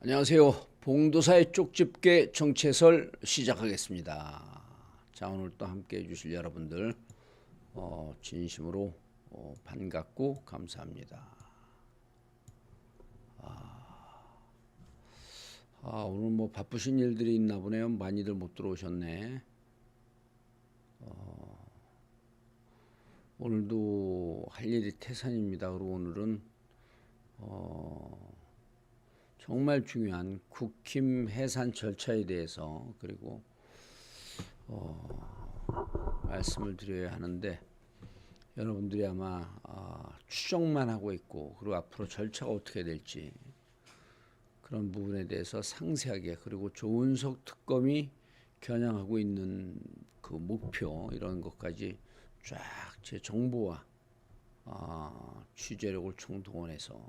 안녕하세요. 봉도사의 쪽집게 정치 해설 시작하겠습니다. 자, 오늘 또 함께 해주실 여러분들 진심으로 반갑고 감사합니다. 오늘 뭐 바쁘신 일들이 있나 보네요. 많이들 못 들어오셨네. 오늘도 할 일이 태산입니다. 그리고 오늘은 정말 중요한 국힘 해산 절차에 대해서 그리고 말씀을 드려야 하는데, 여러분들이 아마 추정만 하고 있고, 그리고 앞으로 절차가 어떻게 될지 그런 부분에 대해서 상세하게, 그리고 조은석 특검이 겨냥하고 있는 그 목표, 이런 것까지 쫙 제 정보와 취재력을 총동원해서,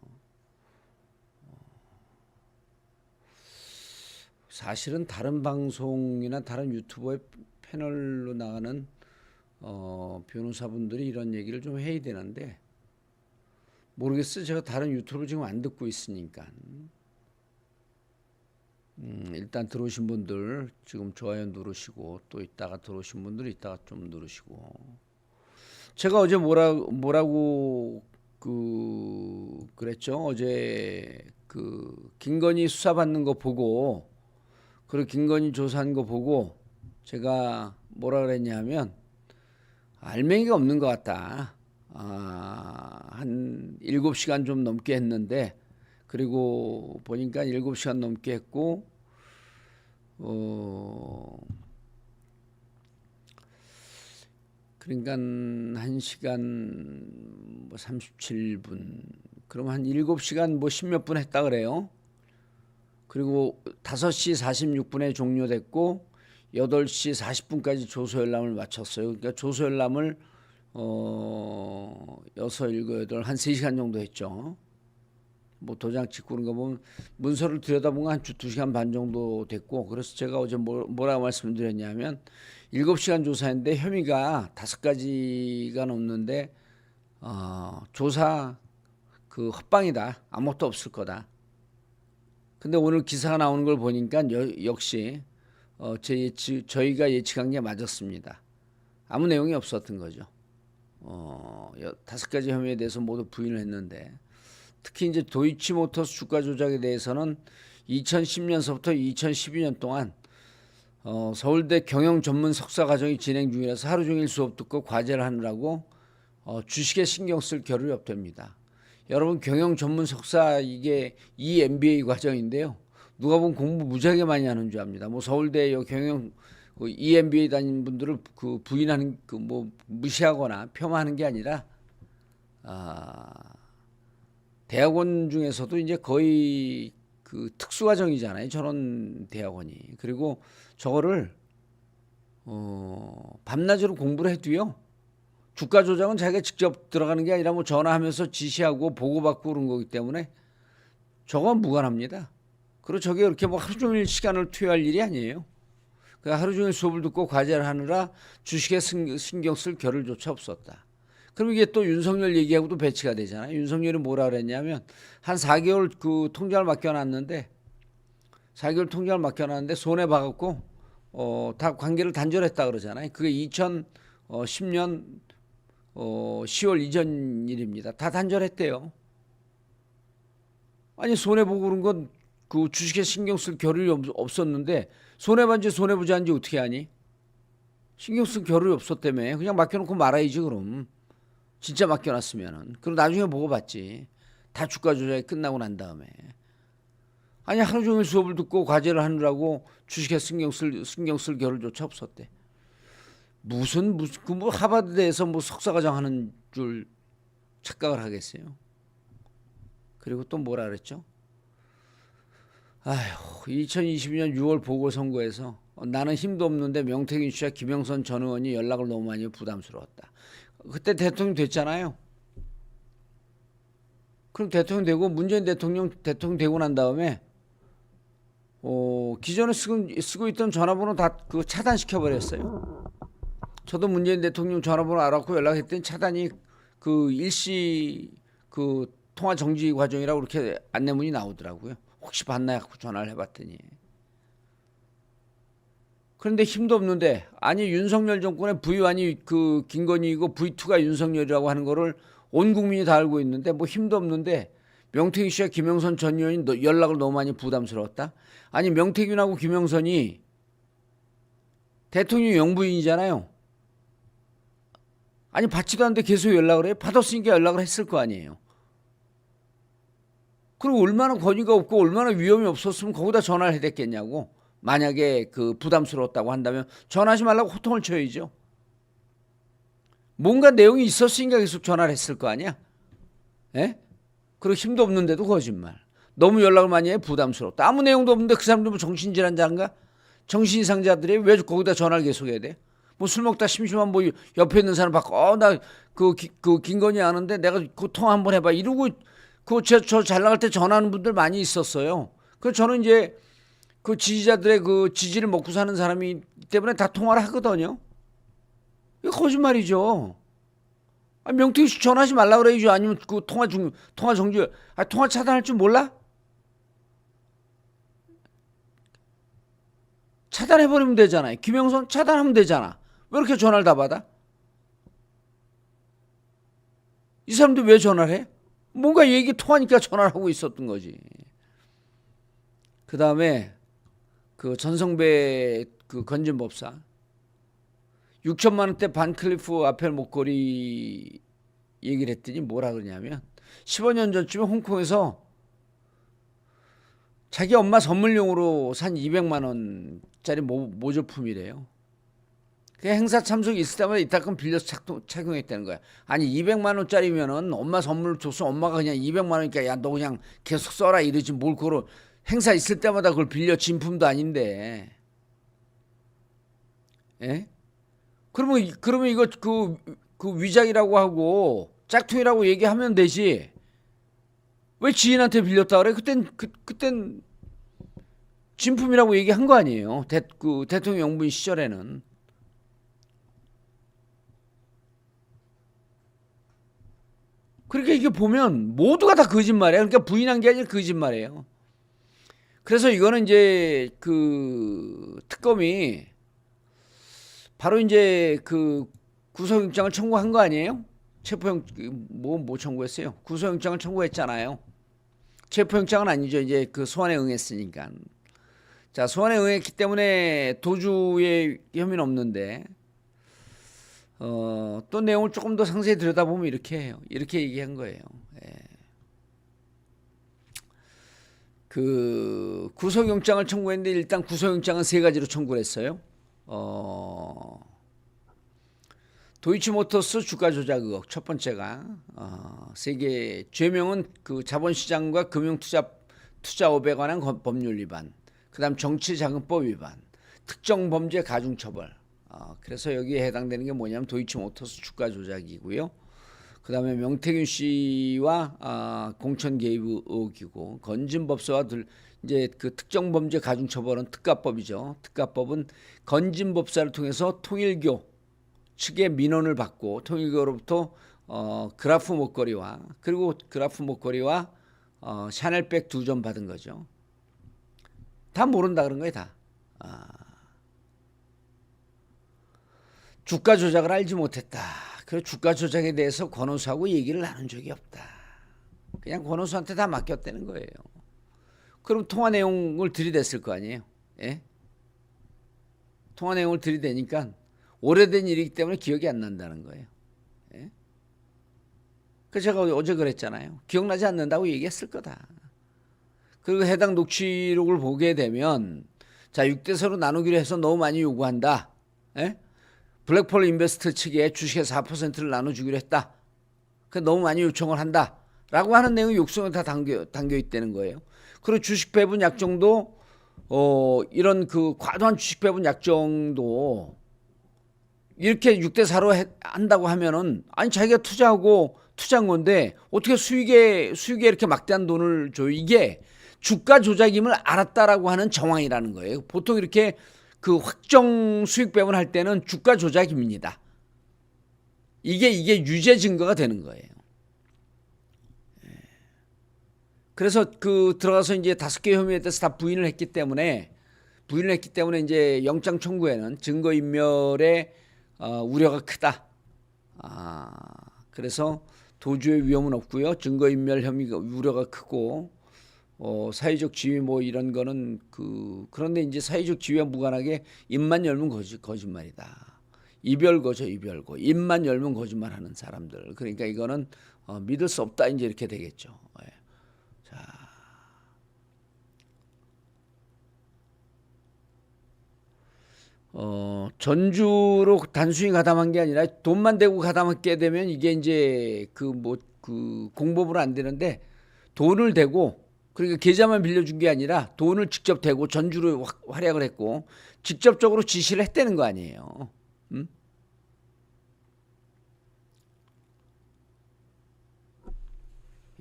사실은 다른 방송이나 다른 유튜버의 패널로 나가는 변호사분들이 이런 얘기를 좀 해야 되는데, 모르겠어요. 제가 다른 유튜브 지금 안 듣고 있으니까. 일단 들어오신 분들 지금 좋아요 누르시고, 또 이따가 들어오신 분들 이따가 좀 누르시고. 제가 어제 뭐라고 그랬죠? 어제 그 김건희 수사 받는 거 보고, 그리고 김건희 조사한 거 보고 제가 뭐라 그랬냐면, 알맹이가 없는 것 같다. 한 7시간 좀 넘게 했는데, 그리고 보니까 7시간 넘게 했고, 그러니까 1시간 뭐 37분, 그럼 한 7시간 뭐 10몇 분 했다 그래요. 그리고 5시 46분에 종료됐고 8시 40분까지 조소열람을 마쳤어요. 그러니까 조소열람을 6, 7, 8, 한 3시간 정도 했죠. 뭐 도장 찍고 그런 거 보면, 문서를 들여다보면 한 2시간 반 정도 됐고, 그래서 제가 어제 뭐라고 말씀드렸냐면, 7시간 조사했는데 혐의가 5가지가 넘는데 조사 그 헛방이다. 아무것도 없을 거다. 근데 오늘 기사가 나오는 걸 보니까 역시 저희가 예측한 게 맞았습니다. 아무 내용이 없었던 거죠. 5가지 혐의에 대해서 모두 부인을 했는데, 특히 이제 도이치모터스 주가 조작에 대해서는 2010년서부터 2012년 동안 서울대 경영 전문 석사 과정이 진행 중이라서 하루 종일 수업 듣고 과제를 하느라고 주식에 신경 쓸 겨를이 없답니다. 여러분, 경영 전문 석사 이게 EMBA 과정인데요. 누가 보면 공부 무지하게 많이 하는 줄 압니다. 뭐 서울대 경영 EMBA 다니는 분들을 그 부인하는, 그 뭐 무시하거나 폄하하는 게 아니라, 대학원 중에서도 이제 거의 그 특수과정이잖아요. 저런 대학원이. 그리고 저거를 밤낮으로 공부를 해도요, 주가 조작은 자기가 직접 들어가는 게 아니라 뭐 전화하면서 지시하고 보고받고 그런 거기 때문에 저건 무관합니다. 그리고 저게 그렇게 뭐 하루 종일 시간을 투여할 일이 아니에요. 그러니까 하루 종일 수업을 듣고 과제를 하느라 주식에 신경 쓸 겨를조차 없었다. 그럼 이게 또 윤석열 얘기하고도 배치가 되잖아요. 윤석열이 뭐라 그랬냐면, 한 4개월 그 통장을 맡겨놨는데, 손해 봐갖고 다 관계를 단절했다 그러잖아요. 그게 2010년 10월 이전 일입니다. 다 단절했대요. 아니, 손해보고 그런 건 그 주식에 신경 쓸 겨를이 없었는데, 손해반지 손해보자는지 어떻게 하니? 신경 쓸 겨를이 없었다며. 그냥 맡겨놓고 말아야지 그럼. 진짜 맡겨놨으면은. 그럼 나중에 보고 받지. 다 주가 조작이 끝나고 난 다음에. 아니, 하루 종일 수업을 듣고 과제를 하느라고 주식에 신경 쓸 겨를조차 없었대. 무슨 그 뭐 하버드대에서 뭐 석사과정 하는 줄 착각을 하겠어요. 그리고 또 뭐라 그랬죠? 2022년 6월 보궐선거에서 나는 힘도 없는데 명태균 씨와 김영선 전 의원이 연락을 너무 많이 해서 부담스러웠다. 그때 대통령 됐잖아요. 그럼 대통령 되고, 문재인 대통령 되고 난 다음에 기존에 쓰고 있던 전화번호 다 그 차단시켜 버렸어요. 저도 문재인 대통령 전화번호 알았고 연락했더니 차단이 그 일시 그 통화 정지 과정이라고 그렇게 안내문이 나오더라고요. 혹시 봤나 하고 전화를 해봤더니 그런데 힘도 없는데 아니 윤석열 정권의 V1이 그 김건희이고 V2가 윤석열이라고 하는 거를 온 국민이 다 알고 있는데 뭐 힘도 없는데 명태균 씨와 김영선 전 의원이 연락을 너무 많이 부담스러웠다. 아니 명태균하고 김영선이 대통령 영부인이잖아요. 아니 받지도 않는데 계속 연락을 해. 받았으니까 연락을 했을 거 아니에요. 그리고 얼마나 권위가 없고 얼마나 위험이 없었으면 거기다 전화를 해댔겠냐고. 만약에 그 부담스러웠다고 한다면 전화하지 말라고 호통을 쳐야죠. 뭔가 내용이 있었으니까 계속 전화를 했을 거 아니야. 예? 그리고 힘도 없는데도 거짓말. 너무 연락을 많이 해 부담스럽다. 아무 내용도 없는데 그 사람들 뭐 정신질환자인가? 정신 이상자들이 왜 거기다 전화를 계속해야 돼? 뭐 술 먹다 심심한 뭐 옆에 있는 사람 바꿔 나 그 김건희 아는데 내가 그 통화 한번 해봐 이러고 저 잘 나갈 때 전화하는 분들 많이 있었어요. 그 저는 이제 그 지지자들의 그 지지를 먹고 사는 사람이 때문에 다 통화를 하거든요. 이거 거짓말이죠. 아, 명태균 씨 전화하지 말라 그래야죠. 아니면 그 통화 정지, 통화 차단할 줄 몰라? 차단해버리면 되잖아요. 김영선 차단하면 되잖아. 왜 이렇게 전화를 다 받아? 이 사람들 왜 전화를 해? 뭔가 얘기 통하니까 전화를 하고 있었던 거지. 그 다음에 그 전성배 그 건진법사 6천만 원대 반클리프 아펠 목걸이 얘기를 했더니 뭐라 그러냐면 15년 전쯤에 홍콩에서 자기 엄마 선물용으로 산 200만 원짜리 모조품이래요. 그 행사 참석이 있을 때마다 이따금 빌려서 착용했다는 거야. 아니 200만 원짜리면은 엄마 선물 줬어. 엄마가 그냥 200만 원이니까 야 너 그냥 계속 써라 이러지 뭘 그걸 행사 있을 때마다 그걸 빌려 진품도 아닌데. 예? 그러면 이거 그 위장이라고 하고 짝퉁이라고 얘기하면 되지. 왜 지인한테 빌렸다 그래? 그땐 진품이라고 얘기한 거 아니에요. 그 대통령 영부인 시절에는. 그러니까 이게 보면 모두가 다 거짓말이에요. 그러니까 부인한 게 아니라 거짓말이에요. 그래서 이거는 이제 그 특검이 바로 이제 그 구속영장을 청구한 거 아니에요? 뭐 청구했어요? 구속영장을 청구했잖아요. 체포영장은 아니죠. 이제 그 소환에 응했으니까. 자, 소환에 응했기 때문에 도주의 혐의는 없는데, 또 내용을 조금 더 상세히 들여다보면 이렇게 해요. 이렇게 얘기한 거예요. 예. 그 구속영장을 청구했는데 일단 구속영장은 세 가지로 청구를 했어요. 도이치모터스 주가 조작 의혹 첫 번째가 세계 죄명은 그 자본시장과 금융투자업에 관한 법률 위반, 그다음 정치자금법 위반, 특정범죄 가중처벌. 그래서 여기에 해당되는 게 뭐냐면 도이치모터스 주가 조작이고요. 그다음에 명태균 씨와 공천 개입 의혹이고 건진법사와 이제 그 특정범죄 가중처벌은 특가법이죠. 특가법은 건진법사를 통해서 통일교 측의 민원을 받고 통일교로부터 그라프 목걸이와 샤넬백 2점 받은 거죠. 다 모른다 그런 거예요, 다. 주가 조작을 알지 못했다. 그 주가 조작에 대해서 권오수하고 얘기를 나눈 적이 없다. 그냥 권오수한테 다 맡겼다는 거예요. 그럼 통화 내용을 들이댔을 거 아니에요. 예? 통화 내용을 들이대니까 오래된 일이기 때문에 기억이 안 난다는 거예요. 예? 그래서 제가 어제 그랬잖아요. 기억나지 않는다고 얘기했을 거다. 그리고 해당 녹취록을 보게 되면 자 6대4로 나누기로 해서 너무 많이 요구한다. 예? 블랙폴 인베스트 측에 주식의 4%를 나눠주기로 했다. 그 너무 많이 요청을 한다. 라고 하는 내용이 육성에 다 담겨 있다는 거예요. 그리고 주식 배분 약정도 이런 그 과도한 주식 배분 약정도 이렇게 6대4로 한다고 하면은 아니 자기가 투자한 건데 어떻게 수익에 이렇게 막대한 돈을 줘요. 이게 주가 조작임을 알았다라고 하는 정황이라는 거예요. 보통 이렇게 그 확정 수익 배분할 때는 주가 조작입니다. 이게 유죄 증거가 되는 거예요. 그래서 그 들어가서 이제 5개 혐의에 대해서 다 부인을 했기 때문에 이제 영장 청구에는 증거인멸의 우려가 크다. 그래서 도주의 위험은 없고요. 증거인멸 혐의가 우려가 크고 사회적 지위 뭐 이런 거는 그런데 이제 사회적 지위와 무관하게 입만 열면 거짓말이다. 이별거죠, 이별거. 입만 열면 거짓말하는 사람들. 그러니까 이거는 믿을 수 없다 이제 이렇게 되겠죠. 예. 자, 전주로 단순히 가담한 게 아니라 돈만 대고 가담하게 되면 이게 이제 공법으로 안 되는데 돈을 대고 그러니까 계좌만 빌려준 게 아니라 돈을 직접 대고 전주로 활약을 했고 직접적으로 지시를 했다는 거 아니에요. 음?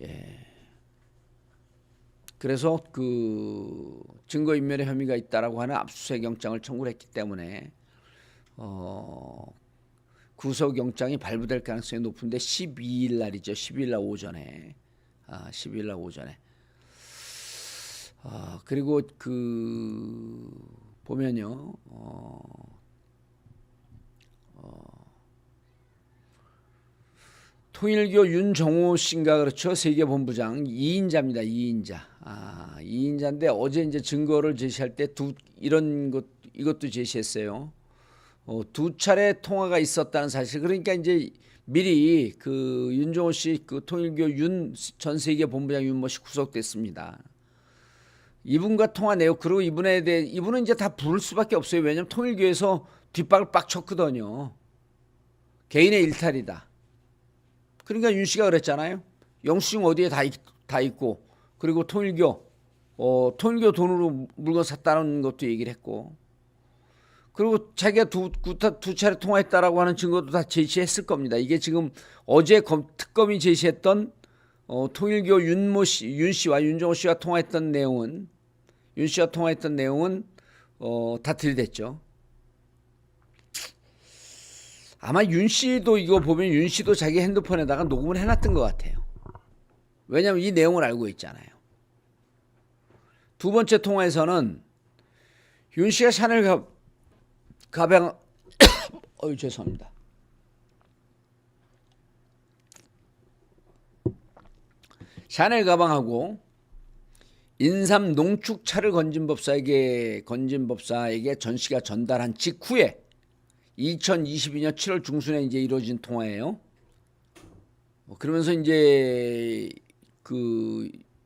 예. 그래서 증거인멸의 혐의가 있다라고 하는 압수수색 영장을 청구를 했기 때문에 구속영장이 발부될 가능성이 높은데 12일 날이죠. 12일 날 오전에. 12일 날 오전에. 그리고 보면요. 통일교 윤정호 씨인가 그렇죠. 세계본부장 2인자입니다. 2인자. 2인자인데 어제 이제 증거를 제시할 때 이것도 제시했어요. 2차례 통화가 있었다는 사실. 그러니까 이제 미리 윤정호 씨 통일교 전 세계본부장 윤모 씨 구속됐습니다. 이분과 통화 내역 그리고 이분은 이제 다 부를 수밖에 없어요. 왜냐하면 통일교에서 뒷박을 빡 쳤거든요. 개인의 일탈이다. 그러니까 윤 씨가 그랬잖아요. 영수증 어디에 다 있고 그리고 통일교 돈으로 물건 샀다는 것도 얘기를 했고 그리고 자기가 두 차례 통화했다라고 하는 증거도 다 제시했을 겁니다. 이게 지금 어제 특검이 제시했던 통일교 윤 씨와 윤정호 씨가 통화했던 내용은 다 들이댔죠. 아마 윤 씨도 이거 보면 윤 씨도 자기 핸드폰에다가 녹음을 해놨던 것 같아요. 왜냐하면 이 내용을 알고 있잖아요. 두 번째 통화에서는 윤 씨가 샤넬 가방 죄송합니다. 샤넬 가방하고 인삼 농축차를 건진법사에게 전 씨가 전달한 직후에 2022년 7월 중순에 이제 이루어진 통화예요. 그러면서 이제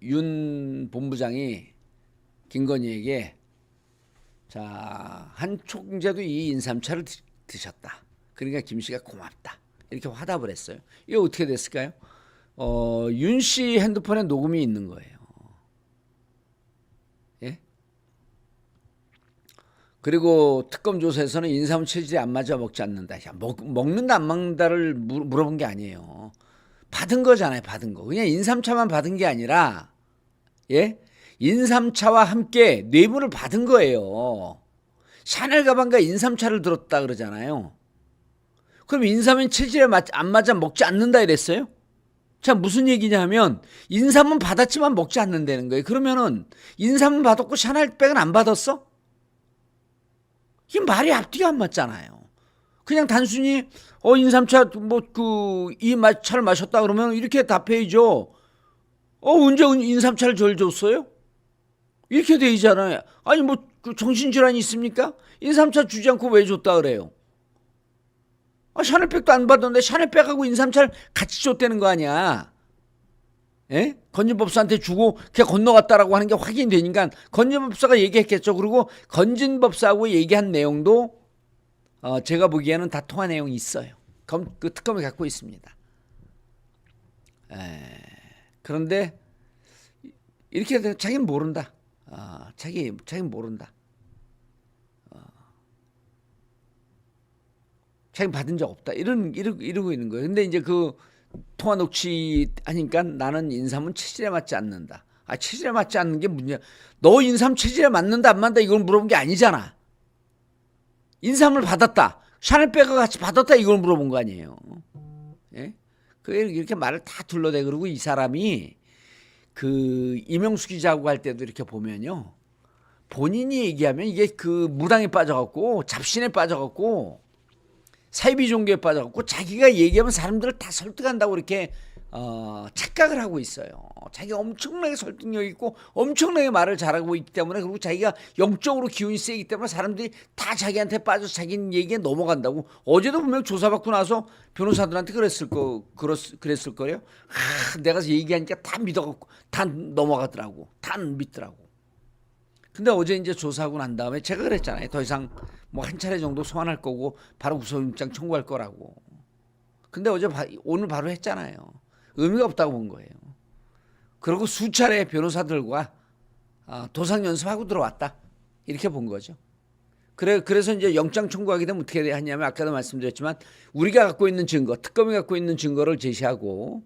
윤 본부장이 김건희에게 한 총재도 이 인삼차를 드셨다. 그러니까 김 씨가 고맙다. 이렇게 화답을 했어요. 이게 어떻게 됐을까요? 윤 씨 핸드폰에 녹음이 있는 거예요. 예? 그리고 특검 조사에서는 인삼 체질이 안 맞아 먹지 않는다. 먹는다 안 먹는다를 물어본 게 아니에요. 받은 거잖아요. 받은 거. 그냥 인삼차만 받은 게 아니라 인삼차와 함께 뇌물을 받은 거예요. 샤넬 가방과 인삼차를 들었다 그러잖아요. 그럼 인삼은 체질에 안 맞아 먹지 않는다 이랬어요? 자, 무슨 얘기냐 하면 인삼은 받았지만 먹지 않는다는 거예요. 그러면은 인삼은 받았고 샤넬백은 안 받았어? 이게 말이 앞뒤가 안 맞잖아요. 그냥 단순히 인삼차 이 차를 마셨다 그러면 이렇게 답해야죠. 언제 인삼차를 절 줬어요? 이렇게 되잖아요. 아니 정신질환이 있습니까? 인삼차 주지 않고 왜 줬다 그래요? 샤넬백도 안 받았는데 샤넬백하고 인삼차를 같이 줬다는 거 아니야. 예? 건진법사한테 주고 그냥 건너갔다라고 하는 게 확인되니까 건진법사가 얘기했겠죠. 그리고 건진법사하고 얘기한 내용도 제가 보기에는 다 통화 내용이 있어요. 그 특검이 갖고 있습니다. 그런데 이렇게 되면 자기는 모른다. 자기는 모른다. 자기는 받은 적 없다. 이러고 있는 거예요. 근데 이제 통화 녹취하니까 나는 인삼은 체질에 맞지 않는다. 체질에 맞지 않는 게 문제야. 너 인삼 체질에 맞는다 안 맞는다 이걸 물어본 게 아니잖아. 인삼을 받았다. 샤넬백과 같이 받았다 이걸 물어본 거 아니에요. 예? 이렇게 말을 다 둘러대. 그리고 이 사람이 그 이명수 기자하고 할 때도 이렇게 보면요. 본인이 얘기하면 이게 그 무당에 빠져갖고 잡신에 빠져갖고 사이비 종교에 빠져갖고 자기가 얘기하면 사람들을 다 설득한다고 이렇게 착각을 하고 있어요. 자기가 엄청나게 설득력 있고 엄청나게 말을 잘하고 있기 때문에, 그리고 자기가 영적으로 기운이 세기 때문에 사람들이 다 자기한테 빠져서 자기 얘기에 넘어간다고. 어제도 분명 조사받고 나서 변호사들한테 그랬을 거예요. 내가 얘기하니까 다 믿어갖고 다 넘어가더라고. 다 믿더라고. 근데 어제 이제 조사하고 난 다음에 제가 그랬잖아요. 더 이상 뭐 한 차례 정도 소환할 거고 바로 구속영장 청구할 거라고. 근데 오늘 바로 했잖아요. 의미가 없다고 본 거예요. 그리고 수차례 변호사들과 도상 연습하고 들어왔다. 이렇게 본 거죠. 그래서 이제 영장 청구하게 되면 어떻게 하냐면, 아까도 말씀드렸지만 우리가 갖고 있는 증거, 특검이 갖고 있는 증거를 제시하고,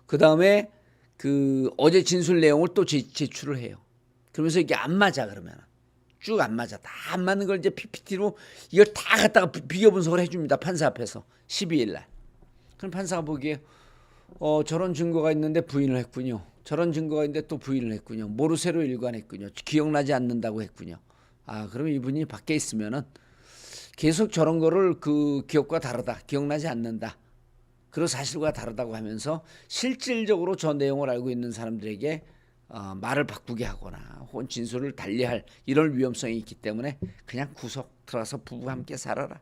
그 다음에 그 어제 진술 내용을 또 제출을 해요. 그러면서 이게 안 맞아 그러면 쭉 안 맞아. 다 안 맞는 걸 이제 PPT로 이걸 다 갖다가 비교 분석을 해줍니다. 판사 앞에서 12일 날. 그럼 판사가 보기에 저런 증거가 있는데 부인을 했군요. 저런 증거가 있는데 또 부인을 했군요. 모르쇠로 일관했군요. 기억나지 않는다고 했군요. 그러면 이분이 밖에 있으면은 계속 저런 거를 그 기억과 다르다, 기억나지 않는다, 그리고 사실과 다르다고 하면서 실질적으로 저 내용을 알고 있는 사람들에게 말을 바꾸게 하거나 혹은 진술을 달리할 이런 위험성이 있기 때문에 그냥 구속 들어가서 부부가 함께 살아라.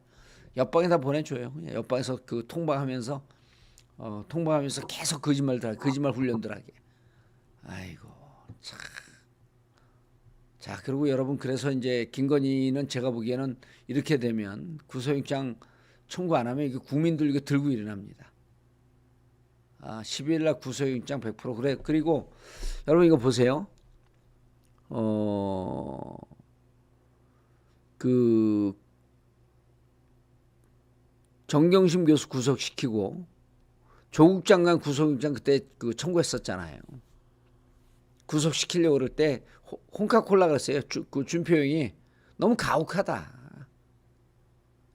옆방에다 보내줘요. 그냥 옆방에서 그 통방하면서 계속 거짓말 훈련들하게. 아이고 참. 자, 그리고 여러분, 그래서 이제 김건희는 제가 보기에는 이렇게 되면 구속영장 청구 안 하면 이게 국민들 이거 들고 일어납니다. 12일 날 구속영장 100% 그래. 그리고 여러분 이거 보세요. 그 정경심 교수 구속시키고 조국 장관 구속영장 그때 그 청구했었잖아요. 구속시키려고 그럴 때 홍카콜라 그랬어요. 그 준표영이 너무 가혹하다.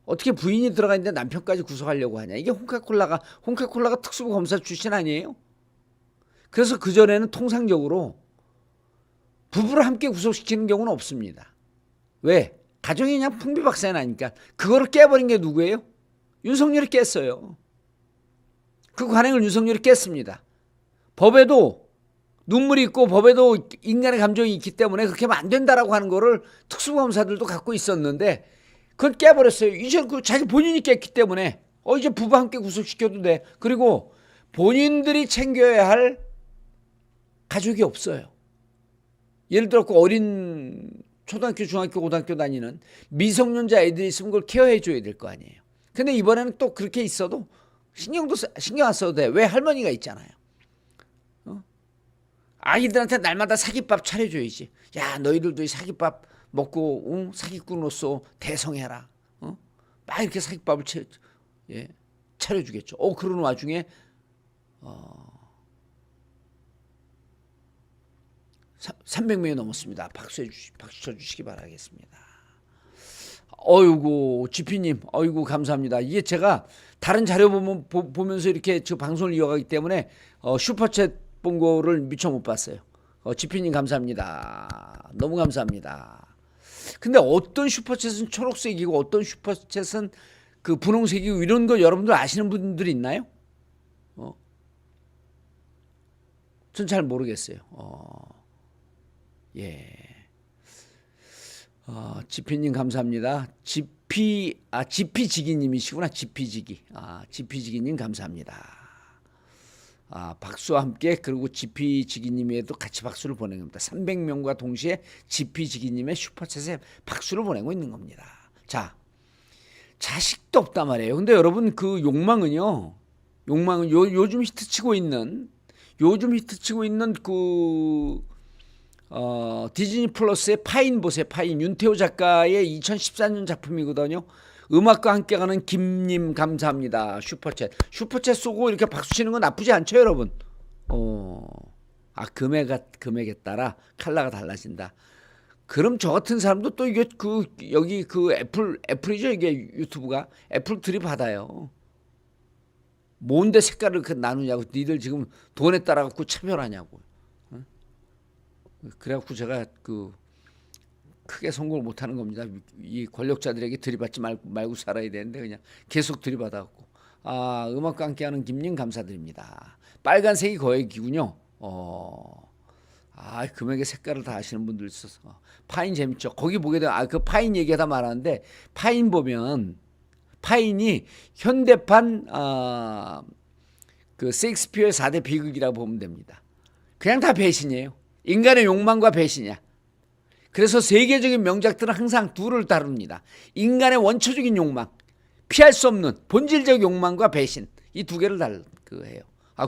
어떻게 부인이 들어가 있는데 남편까지 구속하려고 하냐. 이게 홍카콜라가 특수부 검사 출신 아니에요? 그래서 그전에는 통상적으로 부부를 함께 구속시키는 경우는 없습니다. 왜? 가정이 그냥 풍비박산이 나니까. 그거를 깨버린 게 누구예요? 윤석열이 깼어요. 그 관행을 윤석열이 깼습니다. 법에도 눈물이 있고 법에도 인간의 감정이 있기 때문에 그렇게 하면 안 된다라고 하는 거를 특수검사들도 갖고 있었는데 그걸 깨버렸어요. 이제 그 자기 본인이 깼기 때문에 이제 부부 함께 구속시켜도 돼. 그리고 본인들이 챙겨야 할 가족이 없어요. 예를 들어 어린 초등학교, 중학교, 고등학교 다니는 미성년자 애들이 있으면 그걸 케어해 줘야 될 거 아니에요. 근데 이번에는 또 그렇게 있어도 신경 안 써도 돼. 왜? 할머니가 있잖아요. 아이들한테 날마다 사기밥 차려줘야지. 야, 너희들도 이 사기밥 먹고 사기꾼으로서 대성해라. 막 이렇게 사기밥을 차려주겠죠. 그런 와중에 300명이 넘었습니다. 박수 쳐주시기 바라겠습니다. 어이구 지피님, 어이구 감사합니다. 이게 제가 다른 자료 보면서 이렇게 저 방송을 이어가기 때문에 슈퍼챗 본 거를 미처 못 봤어요. 지피님 감사합니다. 너무 감사합니다. 근데 어떤 슈퍼챗은 초록색이고 어떤 슈퍼챗은 그 분홍색이고 이런 거 여러분들 아시는 분들 있나요? 전 잘 모르겠어요. 예. 지피님 감사합니다. 지피지기님이시구나. 지피지기님 감사합니다. 박수와 함께, 그리고 지피지기님에도 같이 박수를 보낸 겁니다. 300명과 동시에 지피지기님의 슈퍼챗에 박수를 보내고 있는 겁니다. 자, 자식도 없단 말이에요. 근데 여러분 그 욕망은 요즘 히트치고 있는 그 디즈니 플러스의 파인 보세요. 파인, 윤태호 작가의 2014년 작품이거든요. 음악과 함께 가는 김님 감사합니다. 슈퍼챗 쏘고 이렇게 박수 치는 건 나쁘지 않죠, 여러분? 금액에 따라 컬러가 달라진다. 그럼 저 같은 사람도 또 이게 여기 애플이죠, 이게 유튜브가. 애플 들이받아요. 뭔데 색깔을 나누냐고. 니들 지금 돈에 따라 갖고 차별하냐고. 그래갖고 제가 크게 성공을 못하는 겁니다. 이 권력자들에게 들이받지 말고 살아야 되는데 그냥 계속 들이받아갖고. 음악과 함께하는 김님 감사드립니다. 빨간색이 거액이군요. 금액의 색깔을 다 아시는 분들 있어서. 파인 재밌죠. 거기 보게 되면 그 파인 얘기하다 말았는데, 파인 보면 파인이 현대판 그 셰익스피어의 4대 비극이라고 보면 됩니다. 그냥 다 배신이에요. 인간의 욕망과 배신이야. 그래서 세계적인 명작들은 항상 둘을 다룹니다. 인간의 원초적인 욕망, 피할 수 없는 본질적 욕망과 배신, 이 두 개를 해요.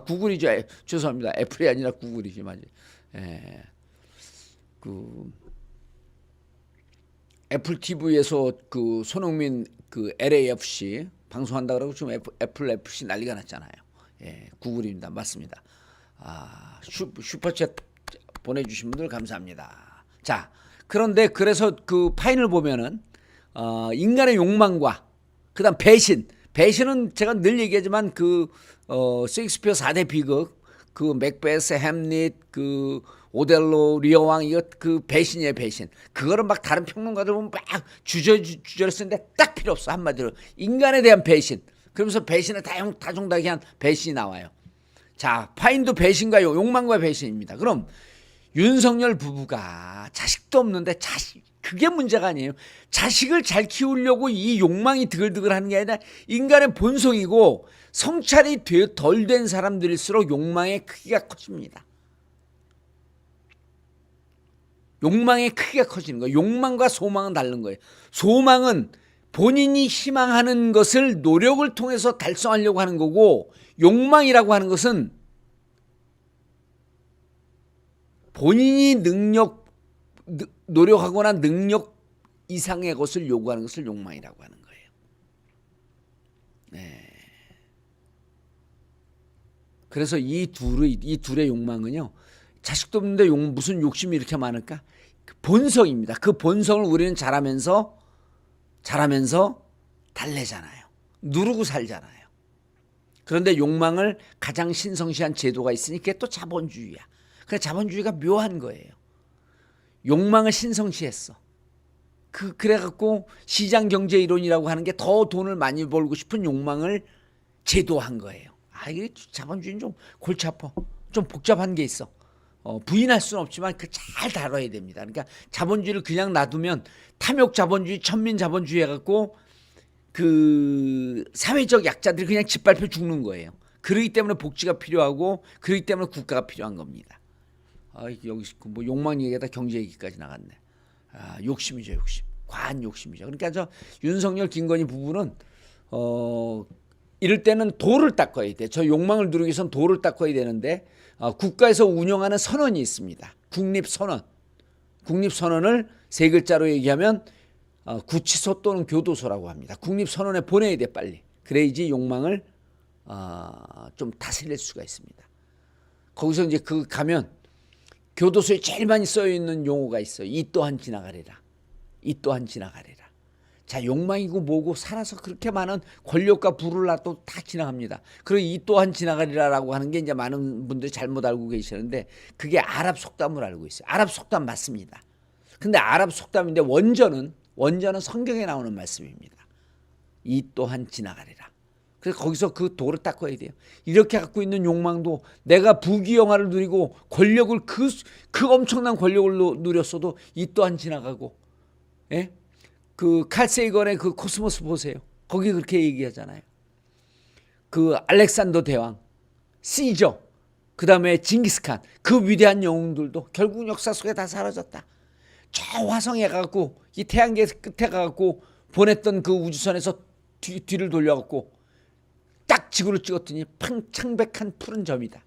구글이죠. 죄송합니다. 애플이 아니라 구글이지 맞아요. 애플 TV에서 손흥민 LAFC 방송한다 그러고 지금 애플 FC 난리가 났잖아요. 구글입니다. 맞습니다. 슈퍼챗 보내주신 분들 감사합니다. 자, 그런데 그래서 파인을 보면은 인간의 욕망과 그다음 배신은 제가 늘 얘기하지만 셰익스피어 4대 비극, 맥베스, 햄릿, 오델로, 리어왕, 이거 배신이에요, 배신. 그거를 막 다른 평론가들 보면 막 주저를 쓰는데 딱 필요 없어. 한마디로 인간에 대한 배신. 그러면서 배신을 다종다기한 배신이 나와요. 자, 파인도 배신과 욕망과 배신입니다. 그럼 윤석열 부부가 자식도 없는데 그게 문제가 아니에요. 자식을 잘 키우려고 이 욕망이 드글드글하는 게 아니라 인간의 본성이고, 성찰이 덜 된 사람들일수록 욕망의 크기가 커집니다. 욕망의 크기가 커지는 거예요. 욕망과 소망은 다른 거예요. 소망은 본인이 희망하는 것을 노력을 통해서 달성하려고 하는 거고, 욕망이라고 하는 것은 본인이 노력하거나 능력 이상의 것을 요구하는 것을 욕망이라고 하는 거예요. 그래서 이 둘의 욕망은요, 자식도 없는데 무슨 욕심이 이렇게 많을까? 본성입니다. 그 본성을 우리는 자라면서 달래잖아요. 누르고 살잖아요. 그런데 욕망을 가장 신성시한 제도가 있으니 그게 또 자본주의야. 그러니까 자본주의가 묘한 거예요. 욕망을 신성시했어. 그래갖고 시장경제 이론이라고 하는 게 더 돈을 많이 벌고 싶은 욕망을 제도한 거예요. 이게 자본주의는 좀 골치 아파. 좀 복잡한 게 있어. 부인할 수는 없지만 잘 다뤄야 됩니다. 그러니까 자본주의를 그냥 놔두면 탐욕 자본주의, 천민 자본주의 해갖고 사회적 약자들이 그냥 짓밟혀 죽는 거예요. 그러기 때문에 복지가 필요하고, 그러기 때문에 국가가 필요한 겁니다. 여기 욕망 얘기하다 경제 얘기까지 나갔네. 욕심이죠, 욕심. 과한 욕심이죠. 그러니까 윤석열, 김건희 부부는 이럴 때는 도를 닦아야 돼. 저 욕망을 누르기 위해서는 도를 닦아야 되는데, 국가에서 운영하는 선언이 있습니다. 국립선언. 국립선언을 세 글자로 얘기하면 구치소 또는 교도소라고 합니다. 국립선언에 보내야 돼, 빨리. 그래야지 욕망을 좀 다스릴 수가 있습니다. 거기서 이제 가면 교도소에 제일 많이 써있는 용어가 있어요. 이 또한 지나가리라. 이 또한 지나가리라. 자, 욕망이고 뭐고 살아서 그렇게 많은 권력과 부를 놔도 다 지나갑니다. 그리고 이 또한 지나가리라라고 하는 게 이제 많은 분들이 잘못 알고 계시는데, 그게 아랍 속담을 알고 있어요. 아랍 속담 맞습니다. 근데 아랍 속담인데 원전은 성경에 나오는 말씀입니다. 이 또한 지나가리라. 그래서 거기서 그 도를 닦아야 돼요. 이렇게 갖고 있는 욕망도, 내가 부귀영화를 누리고 권력을 그 엄청난 권력을 누렸어도 이 또한 지나가고, 칼 세이건의 코스모스 보세요. 거기 그렇게 얘기하잖아요. 알렉산더 대왕, 시저, 그 다음에 징기스칸, 그 위대한 영웅들도 결국 역사 속에 다 사라졌다. 저 화성에 가갖고, 이 태양계 끝에 가갖고 보냈던 그 우주선에서 뒤를 돌려갖고 딱 지구를 찍었더니 창백한 푸른 점이다.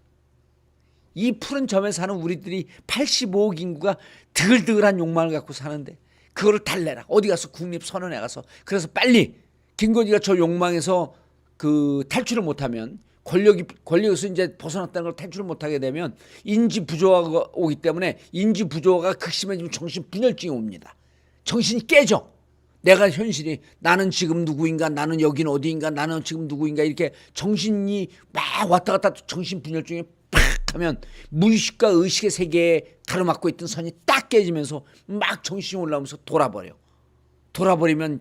이 푸른 점에 사는 우리들이 85억 인구가 드글드글한 욕망을 갖고 사는데, 그거를 달래라. 어디 가서 국립선언에 가서. 그래서 빨리 김건희가 저 욕망에서 탈출을 못하면, 권력에서 이제 벗어났다는 걸 탈출을 못하게 되면 인지 부조화가 오기 때문에, 인지 부조화가 극심해지면 정신 분열증이 옵니다. 정신이 깨져. 내가 현실이, 나는 지금 누구인가, 나는 여긴 어디인가, 나는 지금 누구인가, 이렇게 정신이 막 왔다 갔다 정신 분열증이 팍 하면 무의식과 의식의 세계에 가로막고 있던 선이 딱 깨지면서 막 정신이 올라오면서 돌아버리면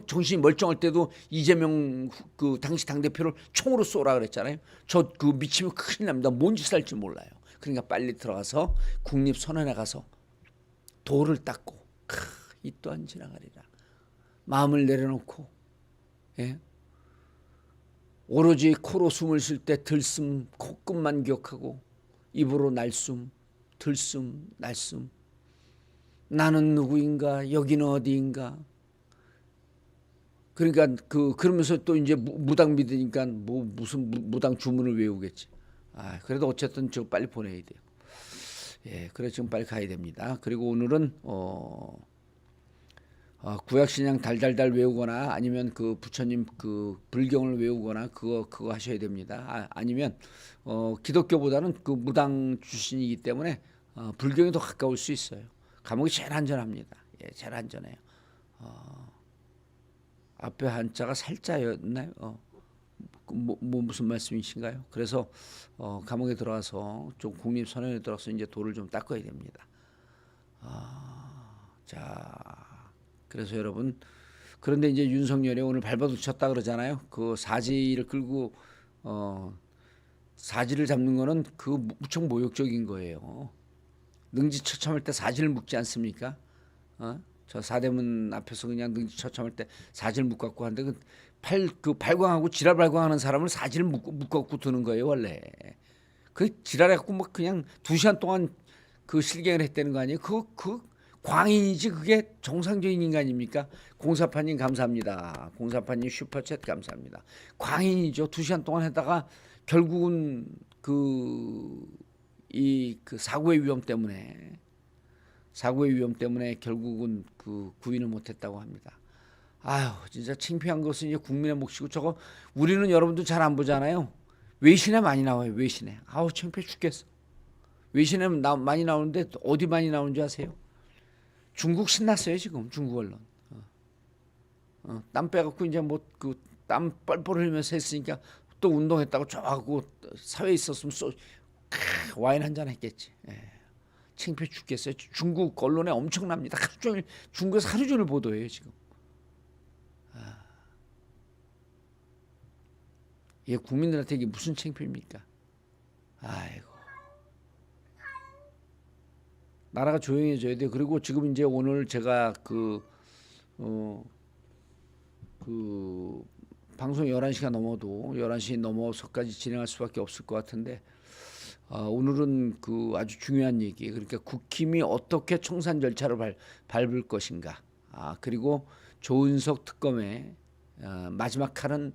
정신이 멀쩡할 때도 이재명 그 당시 당대표를 총으로 쏘라 그랬잖아요. 저 그 미치면 큰일 납니다. 뭔 짓을 할지 몰라요. 그러니까 빨리 들어가서 국립선언에 가서 돌을 닦고 이 또한 지나가리라. 마음을 내려놓고 오로지 코로 숨을 쉴 때 들숨 코끝만 기억하고 입으로 날숨 들숨 날숨 나는 누구인가 여기는 어디인가. 그러니까 그러면서 또 이제 무당 믿으니까 무슨 무당 주문을 외우겠지. 그래도 어쨌든 저 빨리 보내야 돼요. 예, 그래 지금 빨리 가야 됩니다. 그리고 오늘은 구약신약 달달달 외우거나 아니면 그 부처님 그 불경을 외우거나 그거 하셔야 됩니다. 아니면 기독교보다는 그 무당 출신이기 때문에 불경이 더 가까울 수 있어요. 감옥이 제일 안전합니다. 예, 제일 안전해요. 앞에 한자가 살자였나요? 무슨 말씀이신가요? 그래서 감옥에 들어가서 좀 국립선언에 들어가서 이제 돌을 좀 닦아야 됩니다. 자, 그래서 여러분 그런데 이제 윤석열이 오늘 발버둥 쳤다 그러잖아요. 그 사지를 끌고 사지를 잡는 거는 그 무척 모욕적인 거예요. 능지처참할 때 사지를 묶지 않습니까? 저 사대문 앞에서 그냥 능지처참할 때 사지를 묶고 하는데 그 발광하고 지랄 발광하는 사람을 사지를 묶고 두는 거예요 원래. 그 지랄해갖고 뭐 그냥 2시간 동안 그 실갱을 했다는 거 아니에요? 그 광인이지 그게 정상적인 인간입니까? 공사파님 감사합니다. 공사파님 슈퍼챗 감사합니다. 광인이죠. 2시간 동안 했다가 결국은 그 사고의 위험 때문에 결국은 그 구인을 못했다고 합니다. 아유 진짜 창피한 것은 이제 국민의 몫이고 저거 우리는 여러분들 잘 안 보잖아요. 외신에 많이 나와요. 외신에. 아우 창피해 죽겠어. 외신에 많이 나오는데 어디 많이 나오는지 아세요? 중국 신났어요 지금 중국 언론. 땀 빼갖고 이제 뭐 그 땀 뻘뻘 흘리면서 했으니까 또 운동했다고 저하고 사회에 있었으면 와인 한잔 했겠지. 예. 창피해 죽겠어요. 중국 언론에 엄청납니다. 하루 종일 중국에서 하루 종일 보도해요 지금. 이게 국민들한테 이게 무슨 창피입니까? 아이고. 나라가 조용해져야 돼요. 그리고 지금 이제 오늘 제가 그 방송 11시가 넘어도 11시 넘어서까지 진행할 수밖에 없을 것 같은데 오늘은 그 아주 중요한 얘기. 그러니까 국힘이 어떻게 청산 절차를 밟을 것인가. 그리고 조은석 특검의 마지막 칼은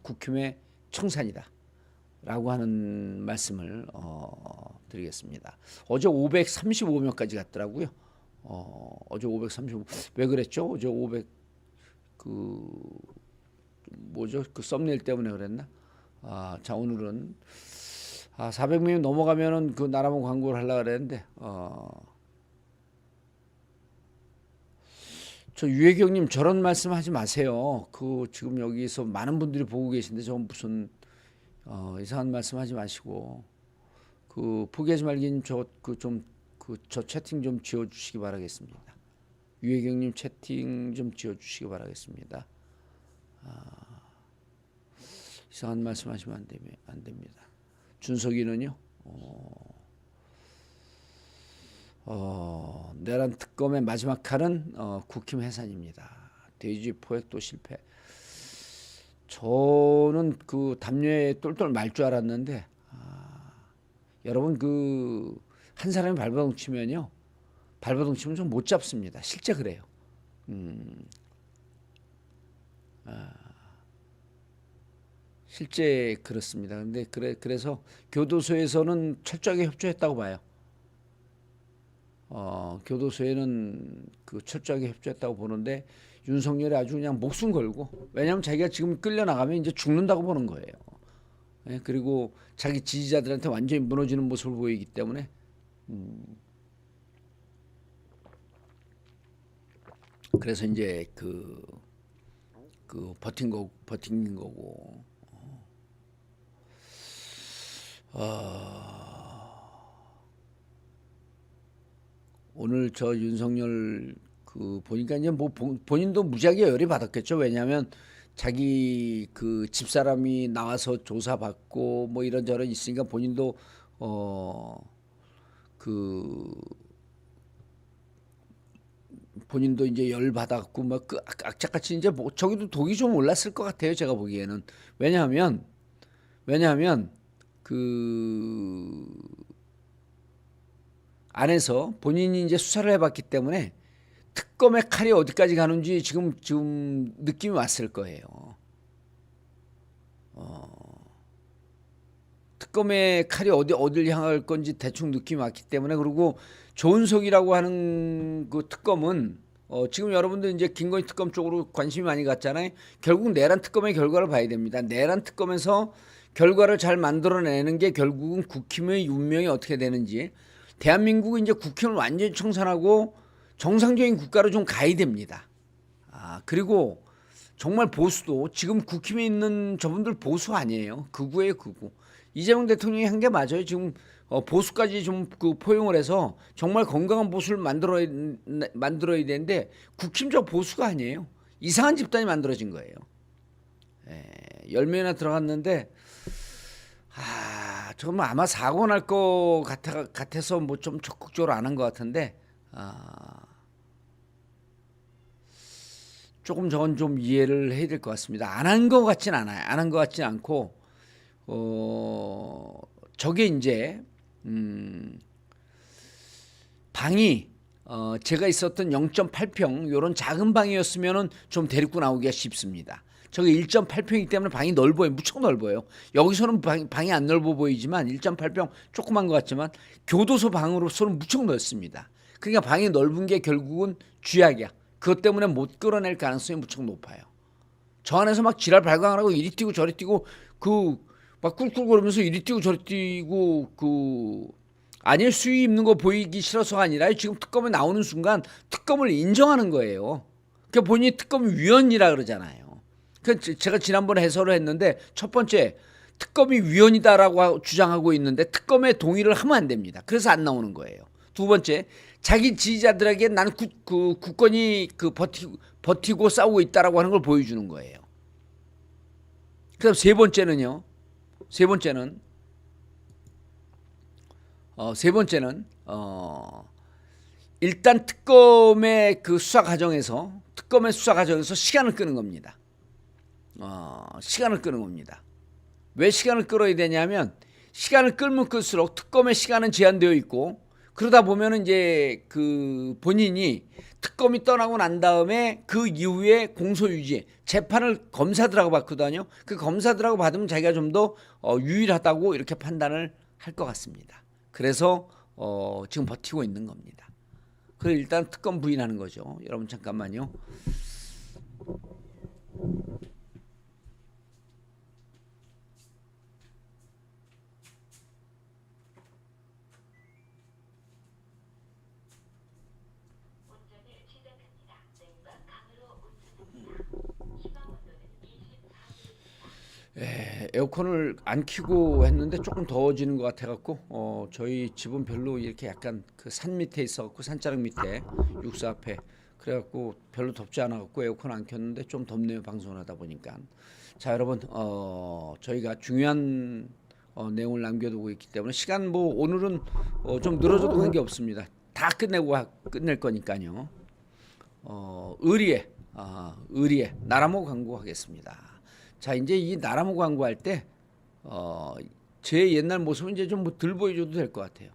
국힘의 청산이다. 라고 하는 말씀을 드리겠습니다. 어제 535명까지 갔더라고요. 어제 535. 왜 그랬죠? 어제 500 뭐죠? 그 썸네일 때문에 그랬나? 자 오늘은 400명이 넘어가면은 그 나라만 광고를 하려고 그랬는데 저 유혜경님 저런 말씀하지 마세요. 그 지금 여기서 많은 분들이 보고 계신데 저 무슨 이상한 말씀하지 마시고 그 포기하지 말긴 저 채팅 좀 지워주시기 바라겠습니다. 유혜경님 채팅 좀 지워주시기 바라겠습니다. 이상한 말씀하시면 안 됩니다. 준석이는요. 내란 특검의 마지막 칼은 국힘 해산입니다. 돼지 포획도 실패. 저는 그 담요에 똘똘 말 줄 알았는데 여러분 그 한 사람이 발버둥 치면요. 발버둥 치면 좀 못 잡습니다. 실제 그래요. 실제 그렇습니다. 근데 그래서 교도소에서는 철저하게 협조했다고 봐요. 교도소에는 그 철저하게 협조했다고 보는데 윤석열이 아주 그냥 목숨 걸고 왜냐하면 자기가 지금 끌려나가면 이제 죽는다고 보는 거예요. 예, 그리고 자기 지지자들한테 완전히 무너지는 모습을 보이기 때문에 그래서 이제 그 버틴 거고 오늘 저 윤석열 그 보니까 이제 뭐 본인도 무지하게 열이 받았겠죠. 왜냐하면 자기 그 집사람이 나와서 조사받고 뭐 이런저런 있으니까 본인도 그 본인도 이제 열 받았고 막 그 악착같이 이제 뭐 저기도 독이 좀 올랐을 것 같아요. 제가 보기에는 왜냐하면 그 안에서 본인이 이제 수사를 해봤기 때문에 특검의 칼이 어디까지 가는지 지금 느낌이 왔을 거예요. 특검의 칼이 어딜 향할 건지 대충 느낌이 왔기 때문에 그리고 조은석이라고 하는 그 특검은 지금 여러분들 이제 김건희 특검 쪽으로 관심이 많이 갔잖아요. 결국 내란 특검의 결과를 봐야 됩니다. 내란 특검에서 결과를 잘 만들어내는 게 결국은 국힘의 운명이 어떻게 되는지 대한민국은 이제 국힘을 완전히 청산하고 정상적인 국가로 좀 가야 됩니다. 그리고 정말 보수도 지금 국힘에 있는 저분들 보수 아니에요. 극우예요, 극우. 이재명 대통령이 한 게 맞아요. 지금 보수까지 좀 그 포용을 해서 정말 건강한 보수를 만들어야 되는데 국힘 저 보수가 아니에요. 이상한 집단이 만들어진 거예요. 10명이나 들어갔는데 정말 아마 사고 날 것 같아서 뭐 좀 적극적으로 안 한 것 같은데 조금 저건 좀 이해를 해야 될 것 같습니다. 안 한 것 같진 않아요. 안 한 것 같진 않고 저게 이제 방이 제가 있었던 0.8평 이런 작은 방이었으면은 좀 데리고 나오기가 쉽습니다. 저게 1.8평이기 때문에 방이 넓어요. 무척 넓어요. 여기서는 방이 안 넓어 보이지만 1.8평 조그만 것 같지만 교도소 방으로서는 무척 넓습니다. 그러니까 방이 넓은 게 결국은 쥐약이야. 그것 때문에 못 끌어낼 가능성이 무척 높아요. 저 안에서 막 지랄 발광을 하고 이리 뛰고 저리 뛰고 그 막 꿀꿀거리면서 이리 뛰고 저리 뛰고 그 아니 수위 입는 거 보이기 싫어서가 아니라 지금 특검에 나오는 순간 특검을 인정하는 거예요. 그러니까 본인이 특검 위원이라 그러잖아요. 그 제가 지난번에 해설을 했는데 첫 번째 특검이 위원이다라고 주장하고 있는데 특검에 동의를 하면 안 됩니다. 그래서 안 나오는 거예요. 두 번째 자기 지지자들에게 나는 국권이 그 버티고 싸우고 있다라고 하는 걸 보여주는 거예요. 그다음 세 번째는 일단 특검의 수사 과정에서 시간을 끄는 겁니다. 시간을 끄는 겁니다. 왜 시간을 끌어야 되냐면 시간을 끌면 끌수록 특검의 시간은 제한되어 있고 그러다 보면은 이제 그 본인이 특검이 떠나고 난 다음에 그 이후에 공소유지 재판을 검사들하고 받거든요. 그 검사들하고 받으면 자기가 좀 더 유일하다고 이렇게 판단을 할 것 같습니다. 그래서 지금 버티고 있는 겁니다. 그래서 일단 특검 부인하는 거죠. 여러분 잠깐만요. 에어컨을 안 켜고 했는데 조금 더워지는 것 같아갖고 저희 집은 별로 이렇게 약간 그 산 밑에 있어갖고 산자락 밑에 육사 앞에 그래갖고 별로 덥지 않아갖고 에어컨 안 켰는데 좀 덥네요 방송을 하다 보니까. 자 여러분 저희가 중요한 내용을 남겨두고 있기 때문에 시간 뭐 오늘은 좀 늘어져도 관계 없습니다. 다 끝낼 거니까요. 의리에 나라모 광고하겠습니다. 자 이제 이 나라모 광고할 때 제 옛날 모습은 이제 좀 뭐 덜 보여줘도 될 것 같아요.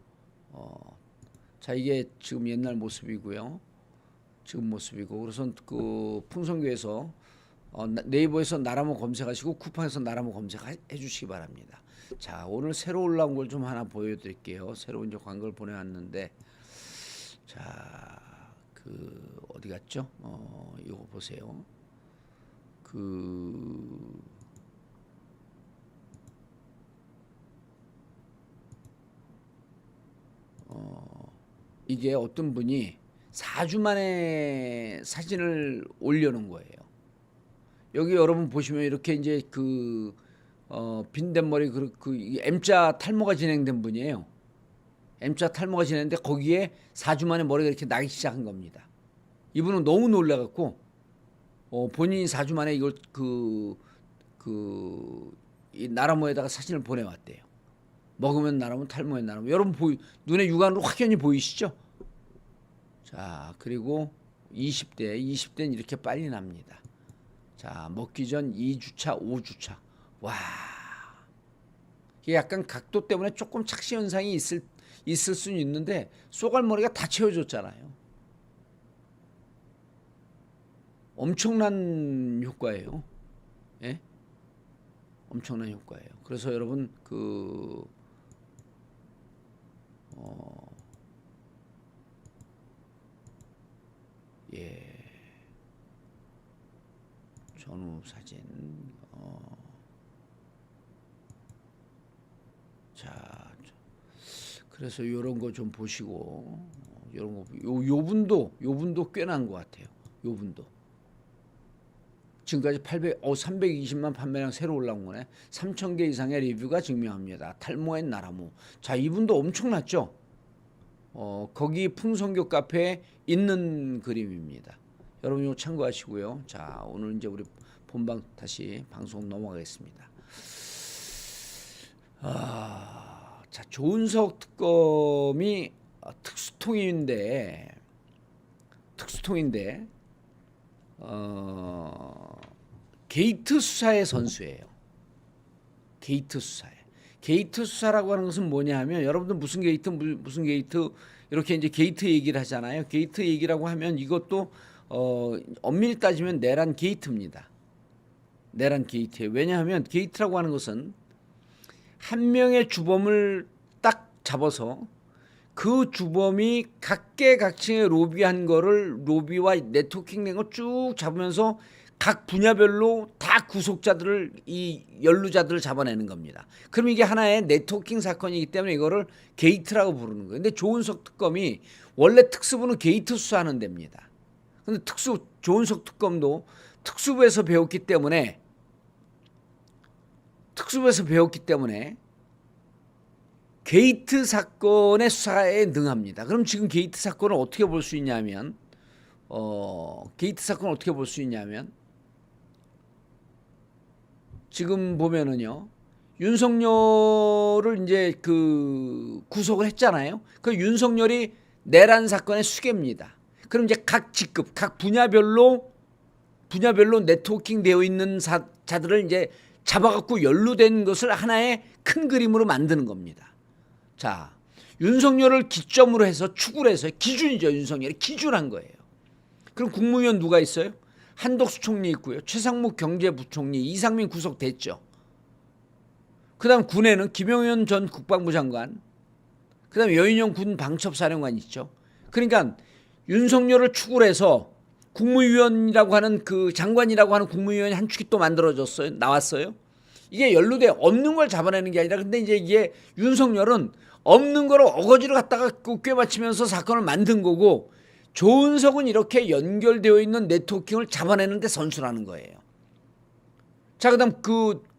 자 이게 지금 옛날 모습이고요. 지금 모습이고 그래서 그 풍성교에서 네이버에서 나라모 검색하시고 쿠팡에서 나라모 검색해 주시기 바랍니다. 자 오늘 새로 올라온 걸 좀 하나 보여드릴게요. 새로 이제 광고를 보내왔는데 자 그 어디 갔죠? 이거 보세요. 이게 어떤 분이 4주 만에 사진을 올려놓은 거예요. 여기 여러분 보시면 이렇게 이제 빈대머리 그 M자 탈모가 진행된 분이에요. M자 탈모가 지냈는데 거기에 4주 만에 머리가 이렇게 나기 시작한 겁니다. 이분은 너무 놀라갖고 본인이 4주 만에 이걸 이 나라모에다가 사진을 보내왔대요. 먹으면 나라모, 탈모에 나라모. 여러분 눈에 육안으로 확연히 보이시죠? 자, 그리고 20대는 이렇게 빨리 납니다. 자, 먹기 전 2주차, 5주차. 와, 이게 약간 각도 때문에 조금 착시 현상이 있을 수는 있는데 쏘갈머리가 다 채워졌잖아요. 엄청난 효과예요. 예? 엄청난 효과예요. 그래서 여러분 예, 전후 사진. 자, 그래서 이런 거 좀 보시고, 이런 거, 요 분도 꽤 난 것 같아요. 요 분도. 지금까지 320만 판매량 새로 올라온 거네. 3,000개 이상의 리뷰가 증명합니다. 탈모엔 나라모. 자, 이분도 엄청났죠? 거기 풍성교 카페에 있는 그림입니다. 여러분 이거 참고하시고요. 자, 오늘 이제 우리 본방 다시 방송 넘어가겠습니다. 자, 조은석 특검이 특수통인데 게이트 수사의 선수예요. 게이트 수사라고 하는 것은 뭐냐 하면, 여러분들 무슨 게이트 이렇게 이제 게이트 얘기를 하잖아요. 게이트 얘기라고 하면 이것도 엄밀히 따지면 내란 게이트입니다. 내란 게이트예요. 왜냐하면 게이트라고 하는 것은 한 명의 주범을 딱 잡아서 그 주범이 각계각층의 로비한 거를, 로비와 네트워킹 된 거 쭉 잡으면서 각 분야별로 다 구속자들을, 이 연루자들을 잡아내는 겁니다. 그럼 이게 하나의 네트워킹 사건이기 때문에 이거를 게이트라고 부르는 거예요. 근데 조은석 특검이 원래 특수부는 게이트 수사하는 데입니다. 근데 조은석 특검도 특수부에서 배웠기 때문에 게이트 사건의 수사에 능합니다. 그럼 지금 게이트 사건을 어떻게 볼 수 있냐면, 지금 보면은요, 윤석열을 이제 구속을 했잖아요. 그 윤석열이 내란 사건의 수괴입니다. 그럼 이제 각 직급, 각 분야별로 네트워킹 되어 있는 자들을 이제 잡아갖고 연루된 것을 하나의 큰 그림으로 만드는 겁니다. 자, 윤석열을 기점으로 해서 축을 해서, 기준이죠. 윤석열이 기준한 거예요. 그럼 국무위원 누가 있어요? 한덕수 총리 있고요. 최상목 경제부총리, 이상민 구속됐죠. 그 다음 군에는 김용현 전 국방부 장관, 그 다음에 여인영 군 방첩사령관 있죠. 그러니까 윤석열을 축을 해서 국무위원이라고 하는 장관이라고 하는 국무위원이 한 축이 또 만들어졌어요. 나왔어요. 이게 연루돼 없는 걸 잡아내는 게 아니라, 근데 이제 이게 윤석열은 없는 거를 어거지로 갖다가 꿰맞추면서 사건을 만든 거고, 조은석은 이렇게 연결되어 있는 네트워킹을 잡아내는 데 선수라는 거예요. 자, 그다음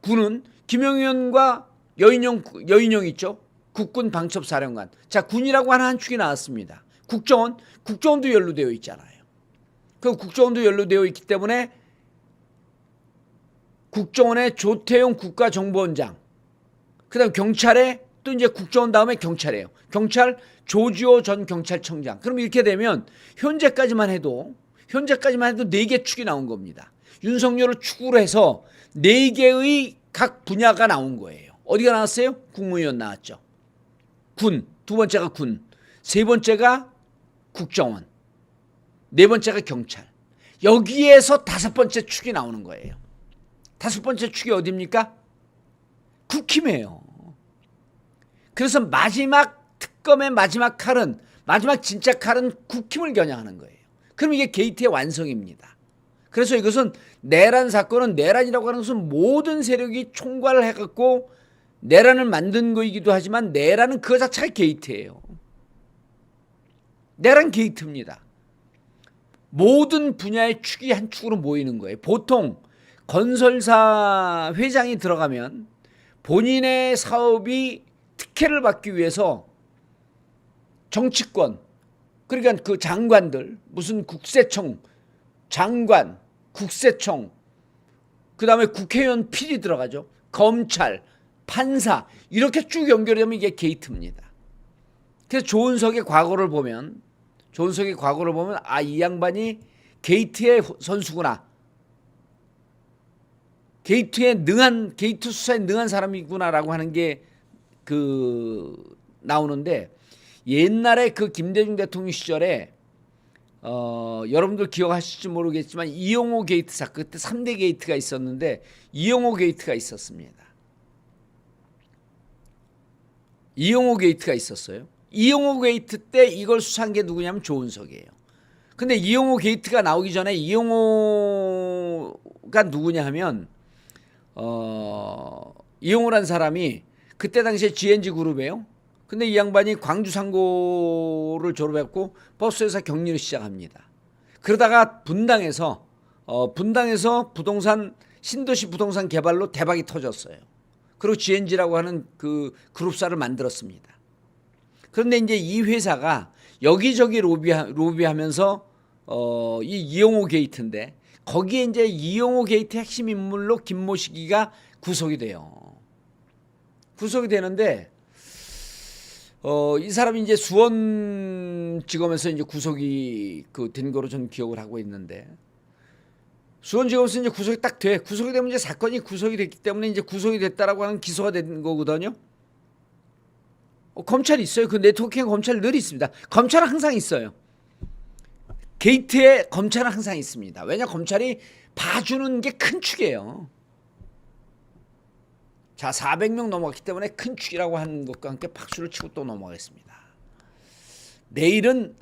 군은 김용현과 여인영 있죠. 국군 방첩사령관. 자, 군이라고 하는 한 축이 나왔습니다. 국정원도 연루되어 있잖아요. 그 국정원도 연루되어 있기 때문에 국정원의 조태용 국가정보원장, 그다음 경찰에 또 이제 국정원 다음에 경찰이에요. 경찰 조지호 전 경찰청장. 그럼 이렇게 되면 현재까지만 해도 4개 축이 나온 겁니다. 윤석열을 축으로 해서 4개의 각 분야가 나온 거예요. 어디가 나왔어요? 국무위원 나왔죠. 군, 두 번째가 군, 세 번째가 국정원, 네 번째가 경찰. 여기에서 5번째 축이 나오는 거예요. 5번째 축이 어디입니까? 국힘이에요. 그래서 특검의 마지막 진짜 칼은 국힘을 겨냥하는 거예요. 그럼 이게 게이트의 완성입니다. 그래서 이것은 내란 사건은, 내란이라고 하는 것은 모든 세력이 총괄을 해갖고 내란을 만든 거이기도 하지만, 내란은 그 자체가 게이트예요. 내란 게이트입니다. 모든 분야의 축이 한 축으로 모이는 거예요. 보통 건설사 회장이 들어가면 본인의 사업이 특혜를 받기 위해서 정치권, 그러니까 그 장관들, 무슨 국세청, 장관, 국세청, 그 다음에 국회의원 필히 들어가죠. 검찰, 판사, 이렇게 쭉 연결되면 이게 게이트입니다. 그래서 조은석의 과거를 보면, 아, 이 양반이 게이트의 선수구나. 게이트 수사에 능한 사람이구나라고 하는 게 나오는데, 옛날에 그 김대중 대통령 시절에 여러분들 기억하실지 모르겠지만 이용호 게이트 사건, 그때 3대 게이트가 있었는데 이용호 게이트가 있었습니다. 이용호 게이트가 있었어요. 이용호 게이트 때 이걸 수사한 게 누구냐면 조은석이에요. 근데 이용호 게이트가 나오기 전에 이용호가 누구냐 하면 이용호란 사람이 그때 당시에 GNG 그룹이에요. 근데 이 양반이 광주 상고를 졸업했고 버스회사 경리를 시작합니다. 그러다가 분당에서 부동산 신도시 부동산 개발로 대박이 터졌어요. 그리고 GNG라고 하는 그 그룹사를 만들었습니다. 그런데 이제 이 회사가 여기저기 로비하면서 이 이용호 게이트인데 거기에 이제 이용호 게이트 핵심 인물로 김모시기가 구속이 돼요. 구속이 되는데 이 사람이 이제 수원지검에서 이제 구속이 된 거로 저는 기억을 하고 있는데, 수원지검에서 이제 구속이 딱 돼. 구속이 되면 이제 사건이 구속이 됐기 때문에 이제 구속이 됐다라고 하는 기소가 된 거거든요. 검찰이 있어요. 그 네트워킹 검찰 늘 있습니다. 검찰은 항상 있어요. 게이트에 검찰은 항상 있습니다. 왜냐, 검찰이 봐주는 게 큰 축이에요. 자, 400명 넘어갔기 때문에 큰 축이라고 하는 것과 함께 박수를 치고 또 넘어가겠습니다. 내일은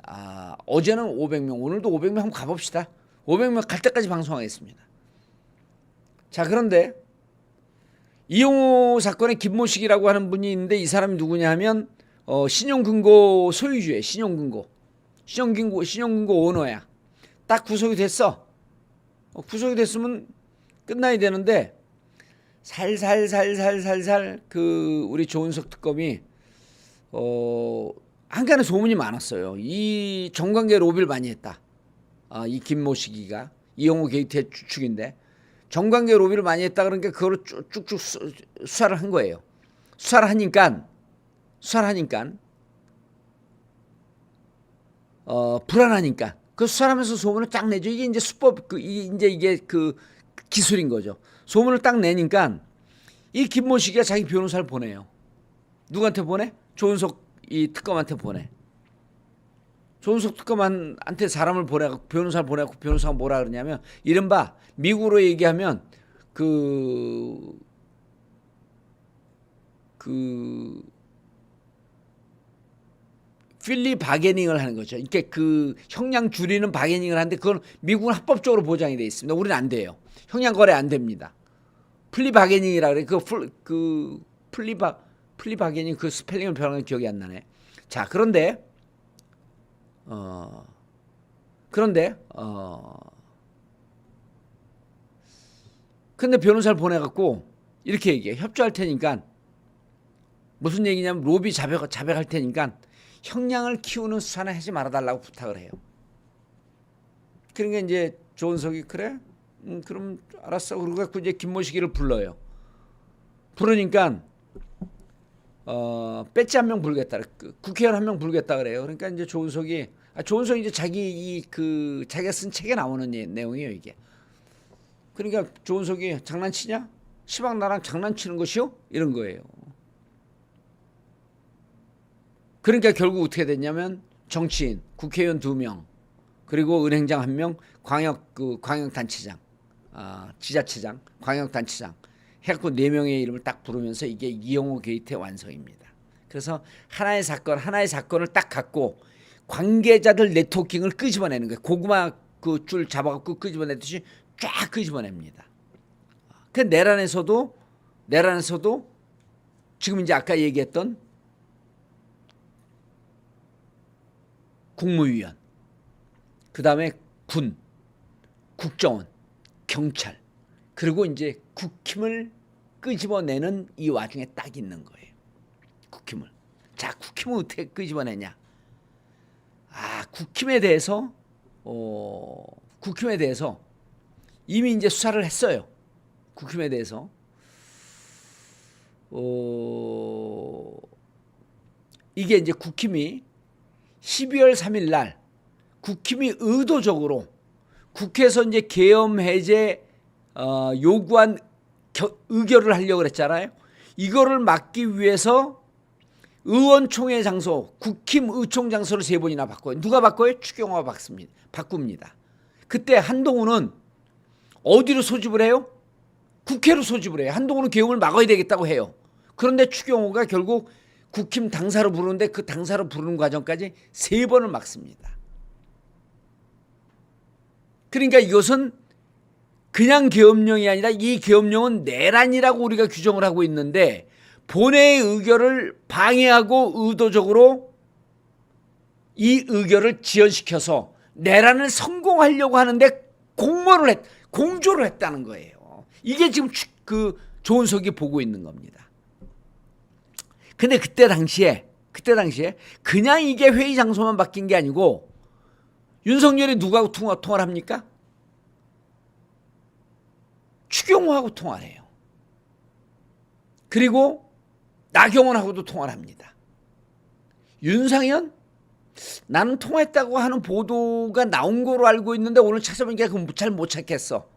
어제는 500명, 오늘도 500명 한번 가봅시다. 500명 갈 때까지 방송하겠습니다. 자, 그런데 이용호 사건의 김모식이라고 하는 분이 있는데 이 사람이 누구냐 하면 신용금고 소유주예요. 신용금고 오너야. 딱 구속이 됐어. 구속이 됐으면 끝나야 되는데 살살살살살살 우리 조은석 특검이 한간에 소문이 많았어요. 이 정관계 로비를 많이 했다. 이 김모식이가 이용호 게이트의 주축인데 정관계 로비를 많이 했다. 그러니까 그거를 쭉쭉 수사를 한 거예요. 수사를 하니까 불안하니까 그 수사를 하면서 소문을 쫙 내죠. 이게 이제 수법 이게 기술인 거죠. 소문을 딱 내니까 이 김모식이가 자기 변호사를 보내요. 누구한테 보내? 조은석 이 특검한테 보내. 조은석 특검한테 사람을 보내갖고 변호사를 보내갖고 변호사가 뭐라 그러냐면 이른바 미국으로 얘기하면 필리 바게닝을 하는 거죠. 이렇게 형량 줄이는 바게닝을 하는데 그건 미국은 합법적으로 보장이 돼 있습니다. 우리는 안 돼요. 형량 거래 안 됩니다. 플리 바게닝이라 그래. 플리 바게닝 그 스펠링을 변하는 기억이 안 나네. 자, 그런데 근데 변호사를 보내갖고 이렇게 얘기해. 협조할 테니까 무슨 얘기냐면 로비 자백할 테니까 형량을 키우는 수사는 하지 말아달라고 부탁을 해요. 그러니까 이제 조은석이 그래? 그럼 알았어. 그러고 이제 김모식이를 불러요. 부르니까 배지 한 명 불겠다. 국회의원 한 명 불겠다 그래요. 그러니까 이제 조은석이 이제 자기가 쓴 책에 나오는 내용이에요, 이게. 그러니까 조은석이 장난치냐? 시방 나랑 장난치는 것이요? 이런 거예요. 그러니까 결국 어떻게 됐냐면 정치인, 국회의원 2명, 그리고 은행장 1명, 광역단체장, 지자체장, 광역단체장 해갖고 4명의 이름을 딱 부르면서 이게 이용호 게이트의 완성입니다. 그래서 하나의 사건을 딱 갖고 관계자들 네트워킹을 끄집어내는 거예요. 고구마 줄 잡아갖고 끄집어내듯이 쫙 끄집어냅니다. 그 내란에서도 지금 이제 아까 얘기했던 국무위원, 그 다음에 군, 국정원, 경찰, 그리고 이제 국힘을 끄집어내는 이 와중에 딱 있는 거예요. 국힘을. 자, 국힘을 어떻게 끄집어내냐? 국힘에 대해서 이미 이제 수사를 했어요. 국힘에 대해서 이게 이제 국힘이 12월 3일 날 국힘이 의도적으로 국회에서 이제 계엄 해제 요구한 의결을 하려고 그랬잖아요. 이거를 막기 위해서 의원총회 장소, 국힘 의총 장소를 3번이나 바꿔요. 누가 바꿔요? 추경호가 바꿉니다. 그때 한동훈은 어디로 소집을 해요? 국회로 소집을 해요. 한동훈은 계엄을 막아야 되겠다고 해요. 그런데 추경호가 결국 국힘 당사로 부르는데 그 당사로 부르는 과정까지 3번을 막습니다. 그러니까 이것은 그냥 계엄령이 아니라 이 계엄령은 내란이라고 우리가 규정을 하고 있는데 본회의 의결을 방해하고 의도적으로 이 의결을 지연시켜서 내란을 성공하려고 하는데 공조를 했다는 거예요. 이게 지금 조은석이 보고 있는 겁니다. 근데 그때 당시에 그냥 이게 회의 장소만 바뀐 게 아니고 윤석열이 누구하고 통화를 합니까? 추경호하고 통화를 해요. 그리고 나경원하고도 통화를 합니다. 윤상현? 나는 통화했다고 하는 보도가 나온 거로 알고 있는데 오늘 찾아보니까 그건 잘 못 찾겠어.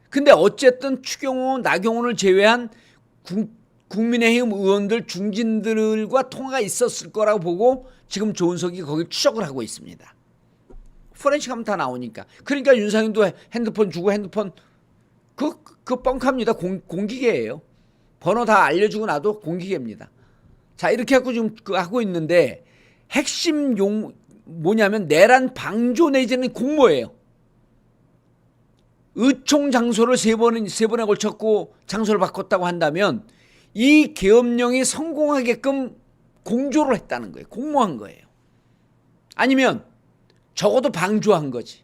근데 어쨌든 추경호, 나경원을 제외한 국민의힘 의원들 중진들과 통화가 있었을 거라고 보고 지금 조은석이 거기 추적을 하고 있습니다. 포렌식 하면 다 나오니까. 그러니까 윤상현도 핸드폰 주고 핸드폰 그 뻥합니다. 공기계예요. 번호 다 알려주고 나도 공기계입니다. 자, 이렇게 하고 지금 하고 있는데 핵심 뭐냐면 내란 방조 내지는 공모예요. 의총 장소를 3번에 걸쳤고 장소를 바꿨다고 한다면 이 계엄령이 성공하게끔 공조를 했다는 거예요. 공모한 거예요. 아니면 적어도 방조한 거지.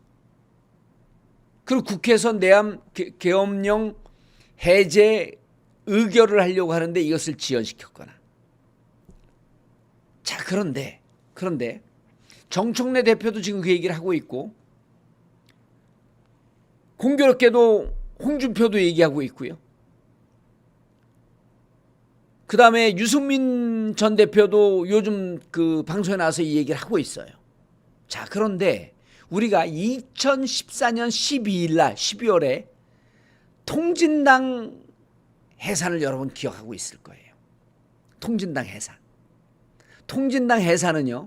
그리고 국회에서 내란 계엄령 해제 의결을 하려고 하는데 이것을 지연시켰거나. 자, 그런데 정청래 대표도 지금 그 얘기를 하고 있고 공교롭게도 홍준표도 얘기하고 있고요. 그 다음에 유승민 전 대표도 요즘 그 방송에 나와서 이 얘기를 하고 있어요. 자, 그런데 우리가 2014년 12일 날 12월에 통진당 해산을 여러분 기억하고 있을 거예요. 통진당 해산. 통진당 해산은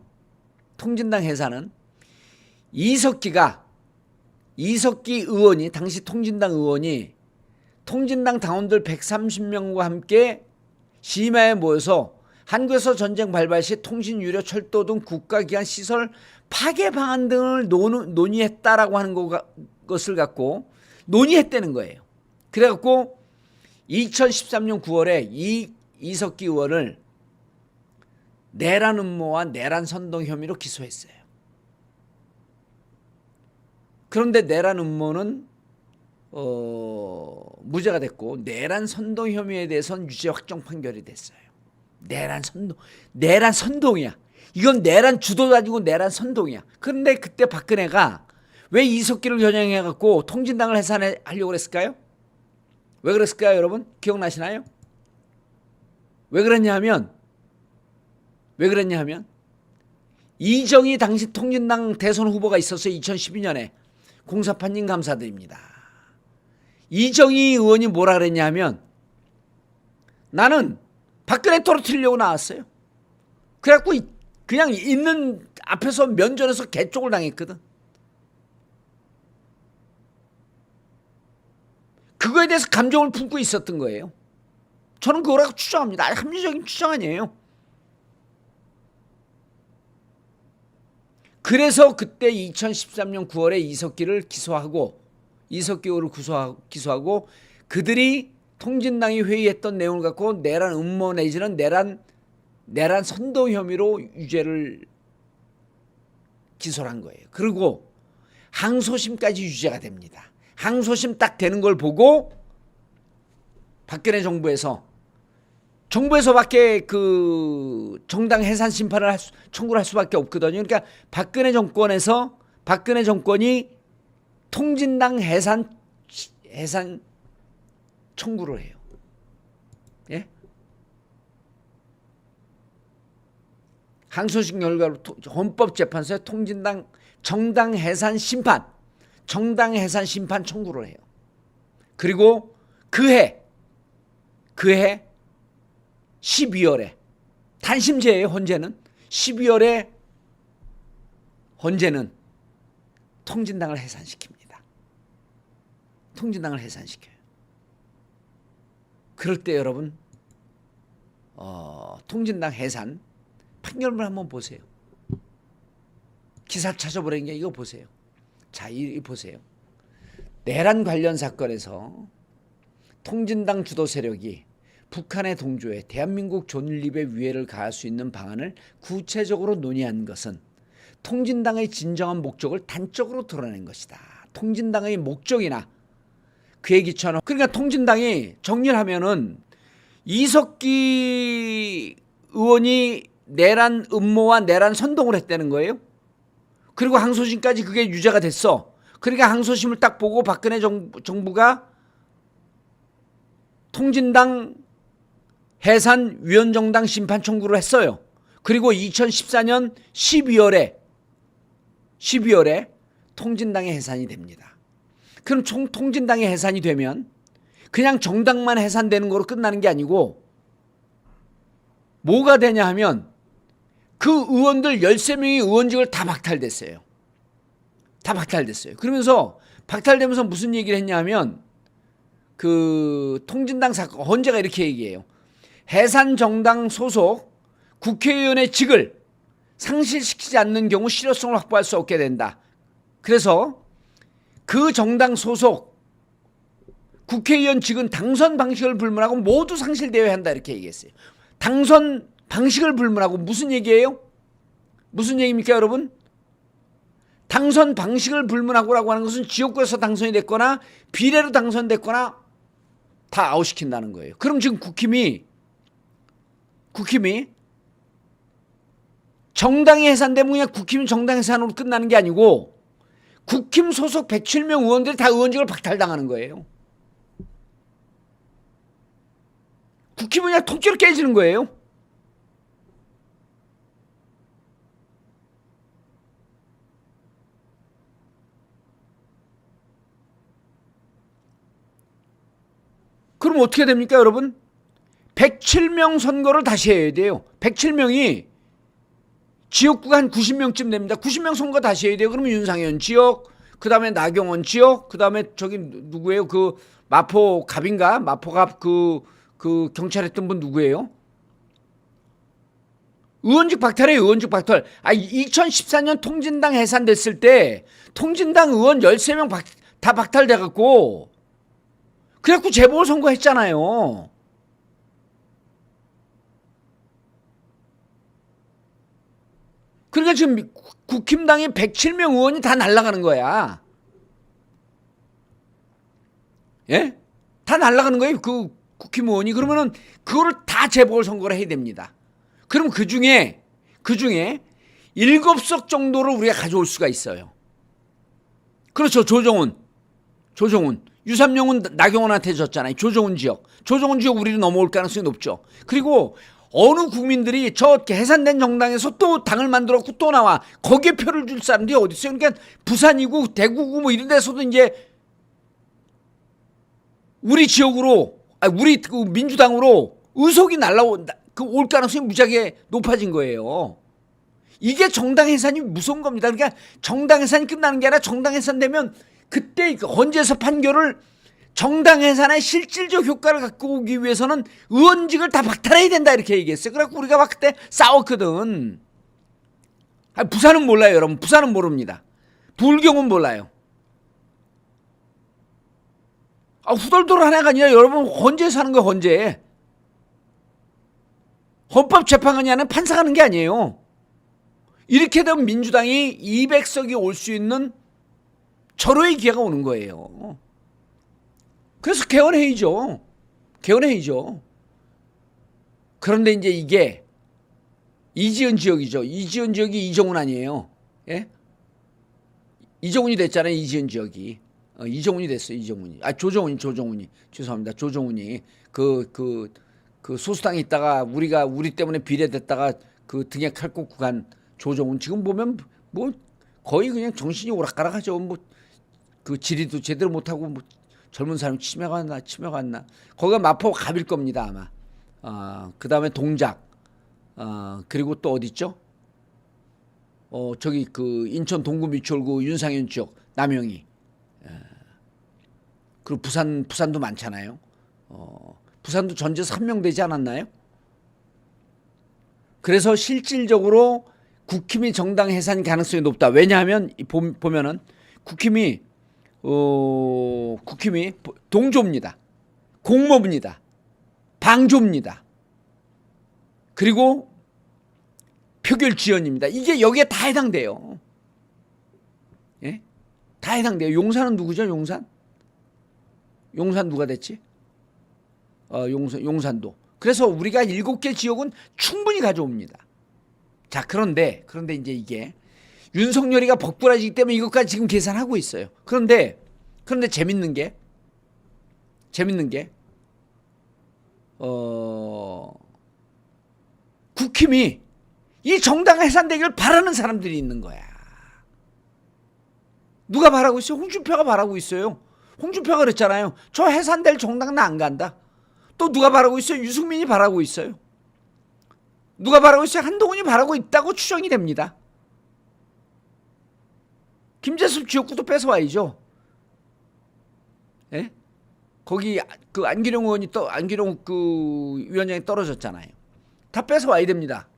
이석기 의원이 당시 통진당 의원이 통진당 당원들 130명과 함께 심야에 모여서 한국에서 전쟁 발발 시 통신, 유료, 철도 등 국가기관 시설 파괴 방안 등을 논의했다라고 하는 것을 갖고 논의했다는 거예요. 그래갖고 2013년 9월에 이석기 의원을 내란 음모와 내란 선동 혐의로 기소했어요. 그런데 내란 음모는 무죄가 됐고 내란 선동 혐의에 대해서는 유죄 확정 판결이 됐어요. 내란 선동이야. 이건 내란 주도도 아니고 내란 선동이야. 그런데 그때 박근혜가 왜 이석기를 겨냥해갖고 통진당을 해산하려고 그랬을까요? 왜 그랬을까요, 여러분? 기억나시나요? 왜 그랬냐면 이정희 당시 통진당 대선 후보가 있었어요. 2012년에. 공사판님 감사드립니다. 이정희 의원이 뭐라 그랬냐면 나는 박근혜 떨어뜨리려고 나왔어요. 그래갖고 그냥 있는 앞에서 면전에서 개쪽을 당했거든. 그거에 대해서 감정을 품고 있었던 거예요. 저는 그거라고 추정합니다. 합리적인 추정 아니에요. 그래서 그때 2013년 9월에 이석기를 기소하고 그들이 통진당이 회의했던 내용을 갖고 내란 음모 내지는 내란 선동 혐의로 유죄를 기소를 한 거예요. 그리고 항소심까지 유죄가 됩니다. 항소심 딱 되는 걸 보고 박근혜 정부에서 정부에서밖에 그 정당 해산 심판을 청구를 할 수밖에 없거든요. 그러니까 박근혜 정권이 통진당 해산 청구를 해요. 예? 항소심 결과로 헌법재판소에 통진당 정당 해산 심판 청구를 해요. 그리고 그해 12월에 단심제예요. 헌재는 12월에 헌재는 통진당을 해산시킵니다. 통진당을 해산시켜요. 그럴 때 여러분 통진당 해산 판결문 한번 보세요. 기사 찾아보라는 게 이거 보세요. 자, 이 보세요. 내란 관련 사건에서 통진당 주도 세력이 북한의 동조에 대한민국 존립에 위해를 가할 수 있는 방안을 구체적으로 논의한 것은 통진당의 진정한 목적을 단적으로 드러낸 것이다. 통진당의 목적이나 그에 기초한 그러니까 통진당이 정리를 하면은 이석기 의원이 내란 음모와 내란 선동을 했다는 거예요. 그리고 항소심까지 그게 유죄가 됐어. 그러니까 항소심을 딱 보고 박근혜 정부가 통진당 해산 위원정당 심판 청구를 했어요. 그리고 2014년 12월에 통진당의 해산이 됩니다. 그럼 통진당의 해산이 되면 그냥 정당만 해산되는 거로 끝나는 게 아니고 뭐가 되냐 하면 그 의원들 13명의 의원직을 다 박탈됐어요. 다 박탈됐어요. 그러면서 박탈되면서 무슨 얘기를 했냐 하면 그 통진당 사건 헌재가 이렇게 얘기해요. 해산 정당 소속 국회의원의 직을 상실시키지 않는 경우 실효성을 확보할 수 없게 된다. 그래서 그 정당 소속 국회의원 직은 당선 방식을 불문하고 모두 상실되어야 한다 이렇게 얘기했어요. 당선 방식을 불문하고 무슨 얘기예요? 무슨 얘기입니까 여러분? 당선 방식을 불문하고라고 하는 것은 지역구에서 당선이 됐거나 비례로 당선됐거나 다 아웃시킨다는 거예요. 그럼 지금 국힘이 정당이 해산되면 그냥 국힘 정당 해산으로 끝나는 게 아니고 국힘 소속 107명 의원들이 다 의원직을 박탈당하는 거예요. 국힘은 그냥 통째로 깨지는 거예요. 그럼 어떻게 됩니까 여러분? 107명 선거를 다시 해야 돼요. 107명이 지역구가 한 90명쯤 됩니다. 90명 선거 다시 해야 돼요. 그러면 윤상현 지역, 그 다음에 나경원 지역, 그 다음에 저기 누구예요? 그 마포갑인가? 마포갑 그 경찰했던 분 누구예요? 의원직 박탈이에요. 의원직 박탈. 2014년 통진당 해산됐을 때 통진당 의원 13명 다 박탈돼갖고 그래갖고 재보궐선거 했잖아요. 그러니까 지금 국힘당의 107명 의원이 다 날아가는 거야. 예? 다 날아가는 거예요. 그 국힘 의원이. 그러면은 그거를 다 재보궐선거를 해야 됩니다. 그럼 그 중에 7석 정도를 우리가 가져올 수가 있어요. 그렇죠. 조정훈. 유삼룡은 나경원한테 졌잖아요. 조정훈 지역 우리로 넘어올 가능성이 높죠. 그리고 어느 국민들이 저 해산된 정당에서 또 당을 만들었고 또 나와 거기에 표를 줄 사람들이 어디 있어요? 그러니까 부산이고 대구고 뭐 이런 데서도 이제 우리 지역으로 우리 그 민주당으로 의석이 날라온다. 올 가능성이 무지하게 높아진 거예요. 이게 정당 해산이 무서운 겁니다. 그러니까 정당 해산이 끝나는 게 아니라 정당 해산되면 그때 헌재에서 판결을 정당 해산의 실질적 효과를 갖고 오기 위해서는 의원직을 다 박탈해야 된다 이렇게 얘기했어요. 그래서 우리가 막 그때 싸웠거든. 부산은 몰라요 여러분. 부산은 모릅니다. 불경은 몰라요. 후덜덜 하나가 아니라 여러분 헌재에서 하는 거예요. 헌재. 헌법재판관이 하는 판사가 하는 게 아니에요. 이렇게 되면 민주당이 200석이 올 수 있는 절호의 기회가 오는 거예요. 그래서 개헌회의죠. 그런데 이제 이게 이지은 지역이죠. 이지은 지역이 이정훈 아니에요. 예? 이정훈이 됐잖아요. 이지은 지역이. 이정훈이 됐어요. 이정훈이. 조정훈이. 죄송합니다. 조정훈이 그 소수당에 있다가 우리 때문에 비례됐다가 그 등에 칼 꽂고 간 조정훈. 지금 보면 뭐 거의 그냥 정신이 오락가락하죠. 뭐 그 질의도 제대로 못하고 뭐 젊은 사람 치매가 왔나. 거기가 마포 갑일 겁니다 아마. 그 다음에 동작. 그리고 또 어디 있죠? 저기 그 인천 동구 미추홀구 윤상현 쪽 남영이. 그리고 부산도 많잖아요. 부산도 전체에서 3명 되지 않았나요? 그래서 실질적으로 국힘이 정당 해산 가능성이 높다. 왜냐하면 보면은 국힘이 동조입니다. 공모입니다. 방조입니다. 그리고 표결 지연입니다. 이게 여기에 다 해당돼요. 예? 다 해당돼요. 용산은 누구죠? 용산 누가 됐지? 용산도. 그래서 우리가 7개 지역은 충분히 가져옵니다. 자, 그런데 이제 이게 윤석열이가 벅불아지기 때문에 이것까지 지금 계산하고 있어요. 그런데 재밌는 게 국힘이 이 정당 해산되기를 바라는 사람들이 있는 거야. 누가 바라고 있어요? 홍준표가 바라고 있어요. 홍준표가 그랬잖아요. 저 해산될 정당 나 안 간다. 또 누가 바라고 있어요? 유승민이 바라고 있어요. 누가 바라고 있어요? 한동훈이 바라고 있다고 추정이 됩니다. 김재섭 지역구도 뺏어와야죠. 예? 거기 그 안기룡 그 위원장이 떨어졌잖아요. 다 뺏어와야 됩니다.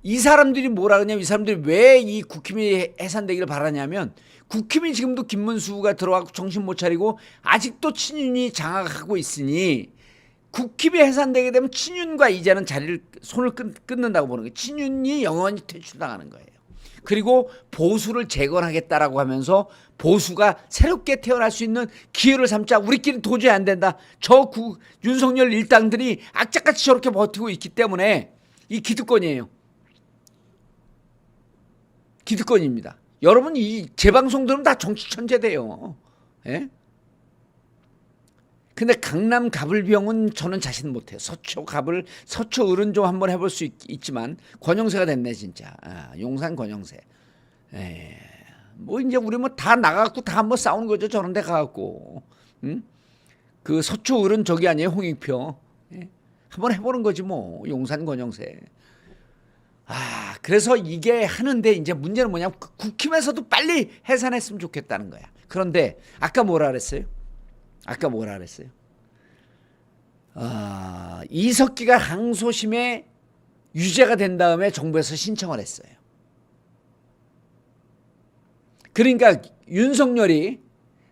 이 사람들이 뭐라 그러냐면 이 사람들이 왜 이 국힘이 해산되기를 바라냐면 국힘이 지금도 김문수가 들어가고 정신 못 차리고 아직도 친윤이 장악하고 있으니 국힘이 해산되게 되면 친윤과 이제는 손을 끊는다고 보는 거예요. 친윤이 영원히 퇴출당하는 거예요. 그리고 보수를 재건하겠다라고 하면서 보수가 새롭게 태어날 수 있는 기회를 삼자. 우리끼리 도저히 안 된다. 윤석열 일당들이 악착같이 저렇게 버티고 있기 때문에 이 기득권이에요. 기득권입니다. 여러분 이 재방송 들으면 다 정치 천재돼요. 예? 근데 강남 가불병은 저는 자신 못해요. 서초 을은 좀 한번 해볼 수 있지만 권영세가 됐네 진짜. 용산 권영세. 뭐 이제 우리 뭐 다 나가갖고 다 한번 싸우는 거죠. 저런 데 가갖고. 응? 그 서초 을은 저기 아니에요 홍익표. 한번 해보는 거지 뭐. 용산 권영세. 그래서 이게 하는데 이제 문제는 뭐냐면 국힘에서도 빨리 해산했으면 좋겠다는 거야. 그런데 아까 뭐라 그랬어요? 이석기가 항소심에 유죄가 된 다음에 정부에서 신청을 했어요. 그러니까 윤석열이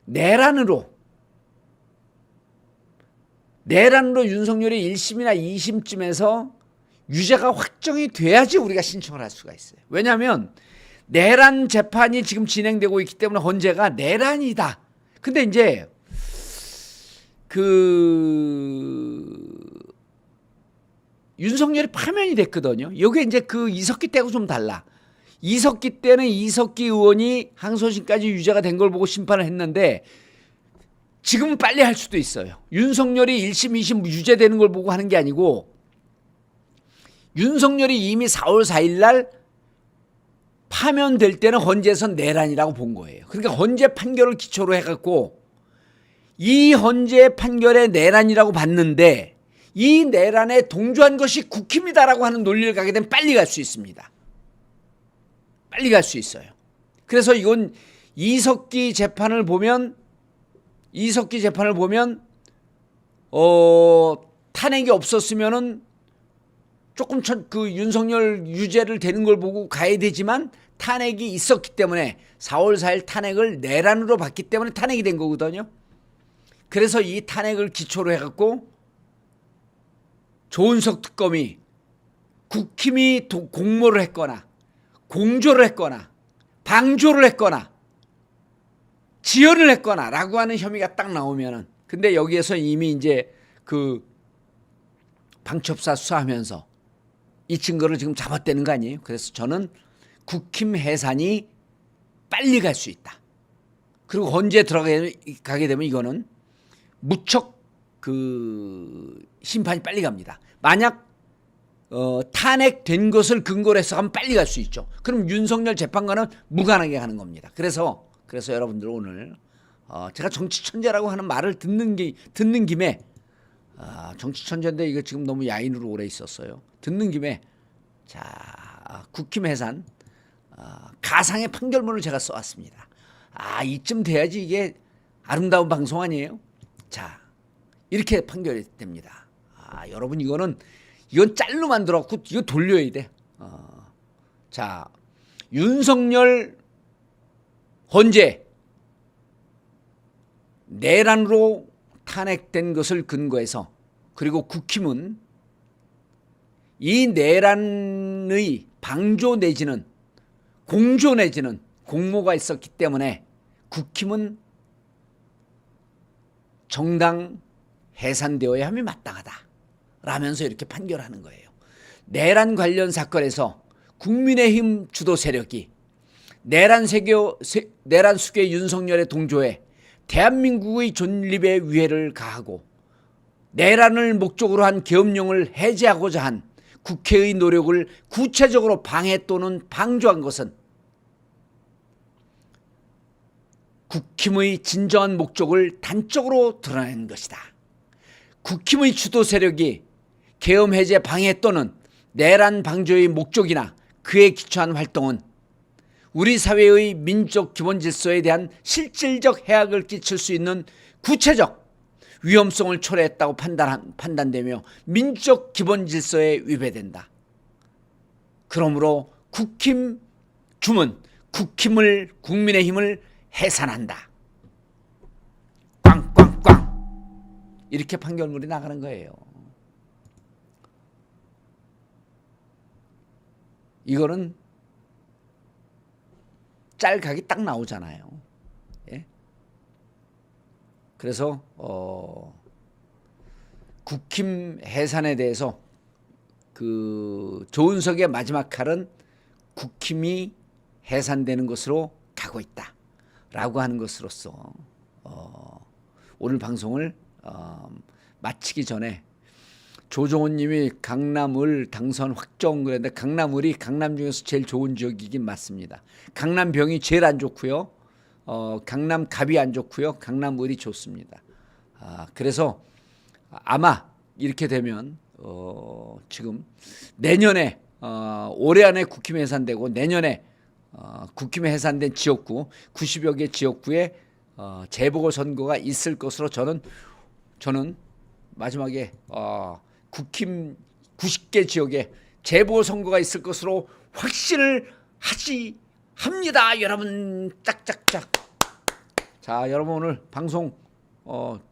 내란으로 윤석열이 1심이나 2심쯤에서 유죄가 확정이 돼야지 우리가 신청을 할 수가 있어요. 왜냐하면 내란 재판이 지금 진행되고 있기 때문에 헌재가 내란이다. 근데 이제 윤석열이 파면이 됐거든요. 여기 이제 그 이석기 때하고 좀 달라. 이석기 때는 이석기 의원이 항소심까지 유죄가 된 걸 보고 심판을 했는데 지금은 빨리 할 수도 있어요. 윤석열이 1심, 2심 유죄되는 걸 보고 하는 게 아니고 윤석열이 이미 4월 4일 날 파면될 때는 헌재에서 내란이라고 본 거예요. 그러니까 헌재 판결을 기초로 해갖고 이 헌재 판결에 내란이라고 봤는데 이 내란에 동조한 것이 국힘이다라고 하는 논리를 가게 되면 빨리 갈 수 있습니다. 빨리 갈 수 있어요. 그래서 이건 이석기 재판을 보면 탄핵이 없었으면은 조금 그 윤석열 유죄를 되는 걸 보고 가야 되지만 탄핵이 있었기 때문에 4월 4일 탄핵을 내란으로 봤기 때문에 탄핵이 된 거거든요. 그래서 이 탄핵을 기초로 해갖고 조은석 특검이 국힘이 공모를 했거나 공조를 했거나 방조를 했거나 지연을 했거나 라고 하는 혐의가 딱 나오면은 근데 여기에서 이미 이제 그 방첩사 수사하면서 이 증거를 지금 잡았다는 거 아니에요? 그래서 저는 국힘 해산이 빨리 갈 수 있다. 그리고 헌재에 들어가게 되면 이거는 무척 그 심판이 빨리 갑니다. 만약 탄핵된 것을 근거로 해서 하면 빨리 갈 수 있죠. 그럼 윤석열 재판관은 무관하게 가는 겁니다. 그래서 여러분들 오늘 제가 정치 천재라고 하는 말을 듣는 김에 정치 천재인데 이거 지금 너무 야인으로 오래 있었어요. 듣는 김에 자 국힘 해산 가상의 판결문을 제가 써왔습니다. 이쯤 돼야지 이게 아름다운 방송 아니에요? 자 이렇게 판결이 됩니다. 여러분 이건 짤로 만들었고 이거 돌려야 돼. 자 윤석열 헌재 내란으로 탄핵된 것을 근거해서 그리고 국힘은 이 내란의 방조 내지는 공조 내지는 공모가 있었기 때문에 국힘은 정당 해산되어야 함이 마땅하다 라면서 이렇게 판결하는 거예요. 내란 관련 사건에서 국민의힘 주도 세력이 내란 수괴 윤석열의 동조에 대한민국의 존립에 위해를 가하고 내란을 목적으로 한 계엄령을 해제하고자 한 국회의 노력을 구체적으로 방해 또는 방조한 것은 국힘의 진정한 목적을 단적으로 드러낸 것이다. 국힘의 주도 세력이 계엄 해제 방해 또는 내란 방조의 목적이나 그에 기초한 활동은 우리 사회의 민족 기본 질서에 대한 실질적 해악을 끼칠 수 있는 구체적 위험성을 초래했다고 판단되며 민족 기본 질서에 위배된다. 그러므로 국힘 주문, 국민의힘을 해산한다. 꽝꽝꽝 이렇게 판결문이 나가는 거예요. 이거는 짤각이 딱 나오잖아요. 예? 그래서 국힘 해산에 대해서 그 조은석의 마지막 칼은 국힘이 해산되는 것으로 가고 있다라고 하는 것으로서 오늘 방송을 마치기 전에 조정훈 님이 강남을 당선 확정 그랬는데 강남을이 강남 중에서 제일 좋은 지역이긴 맞습니다. 강남병이 제일 안 좋고요. 강남갑이 안 좋고요. 강남을이 좋습니다. 그래서 아마 이렇게 되면 지금 내년에 올해 안에 국힘 해산되고 내년에 국힘 해산된 지역구 90여 개 지역구에 재보궐선거가 있을 것으로 저는 마지막에 국힘 90개 지역에 재보궐선거가 있을 것으로 확신을 합니다. 여러분 짝짝짝. 자 여러분 오늘 방송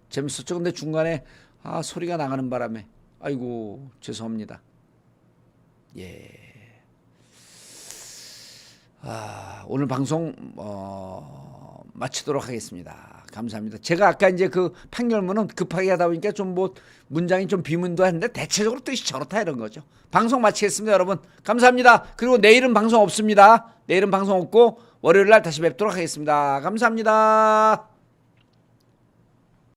재밌었죠? 근데 중간에 소리가 나가는 바람에 아이고 죄송합니다. 예. 오늘 방송 마치도록 하겠습니다. 감사합니다. 제가 아까 이제 그 판결문은 급하게 하다 보니까 좀 뭐 문장이 좀 비문도 했는데 대체적으로 뜻이 저렇다 이런 거죠. 방송 마치겠습니다, 여러분. 감사합니다. 그리고 내일은 방송 없습니다. 내일은 방송 없고 월요일 날 다시 뵙도록 하겠습니다. 감사합니다.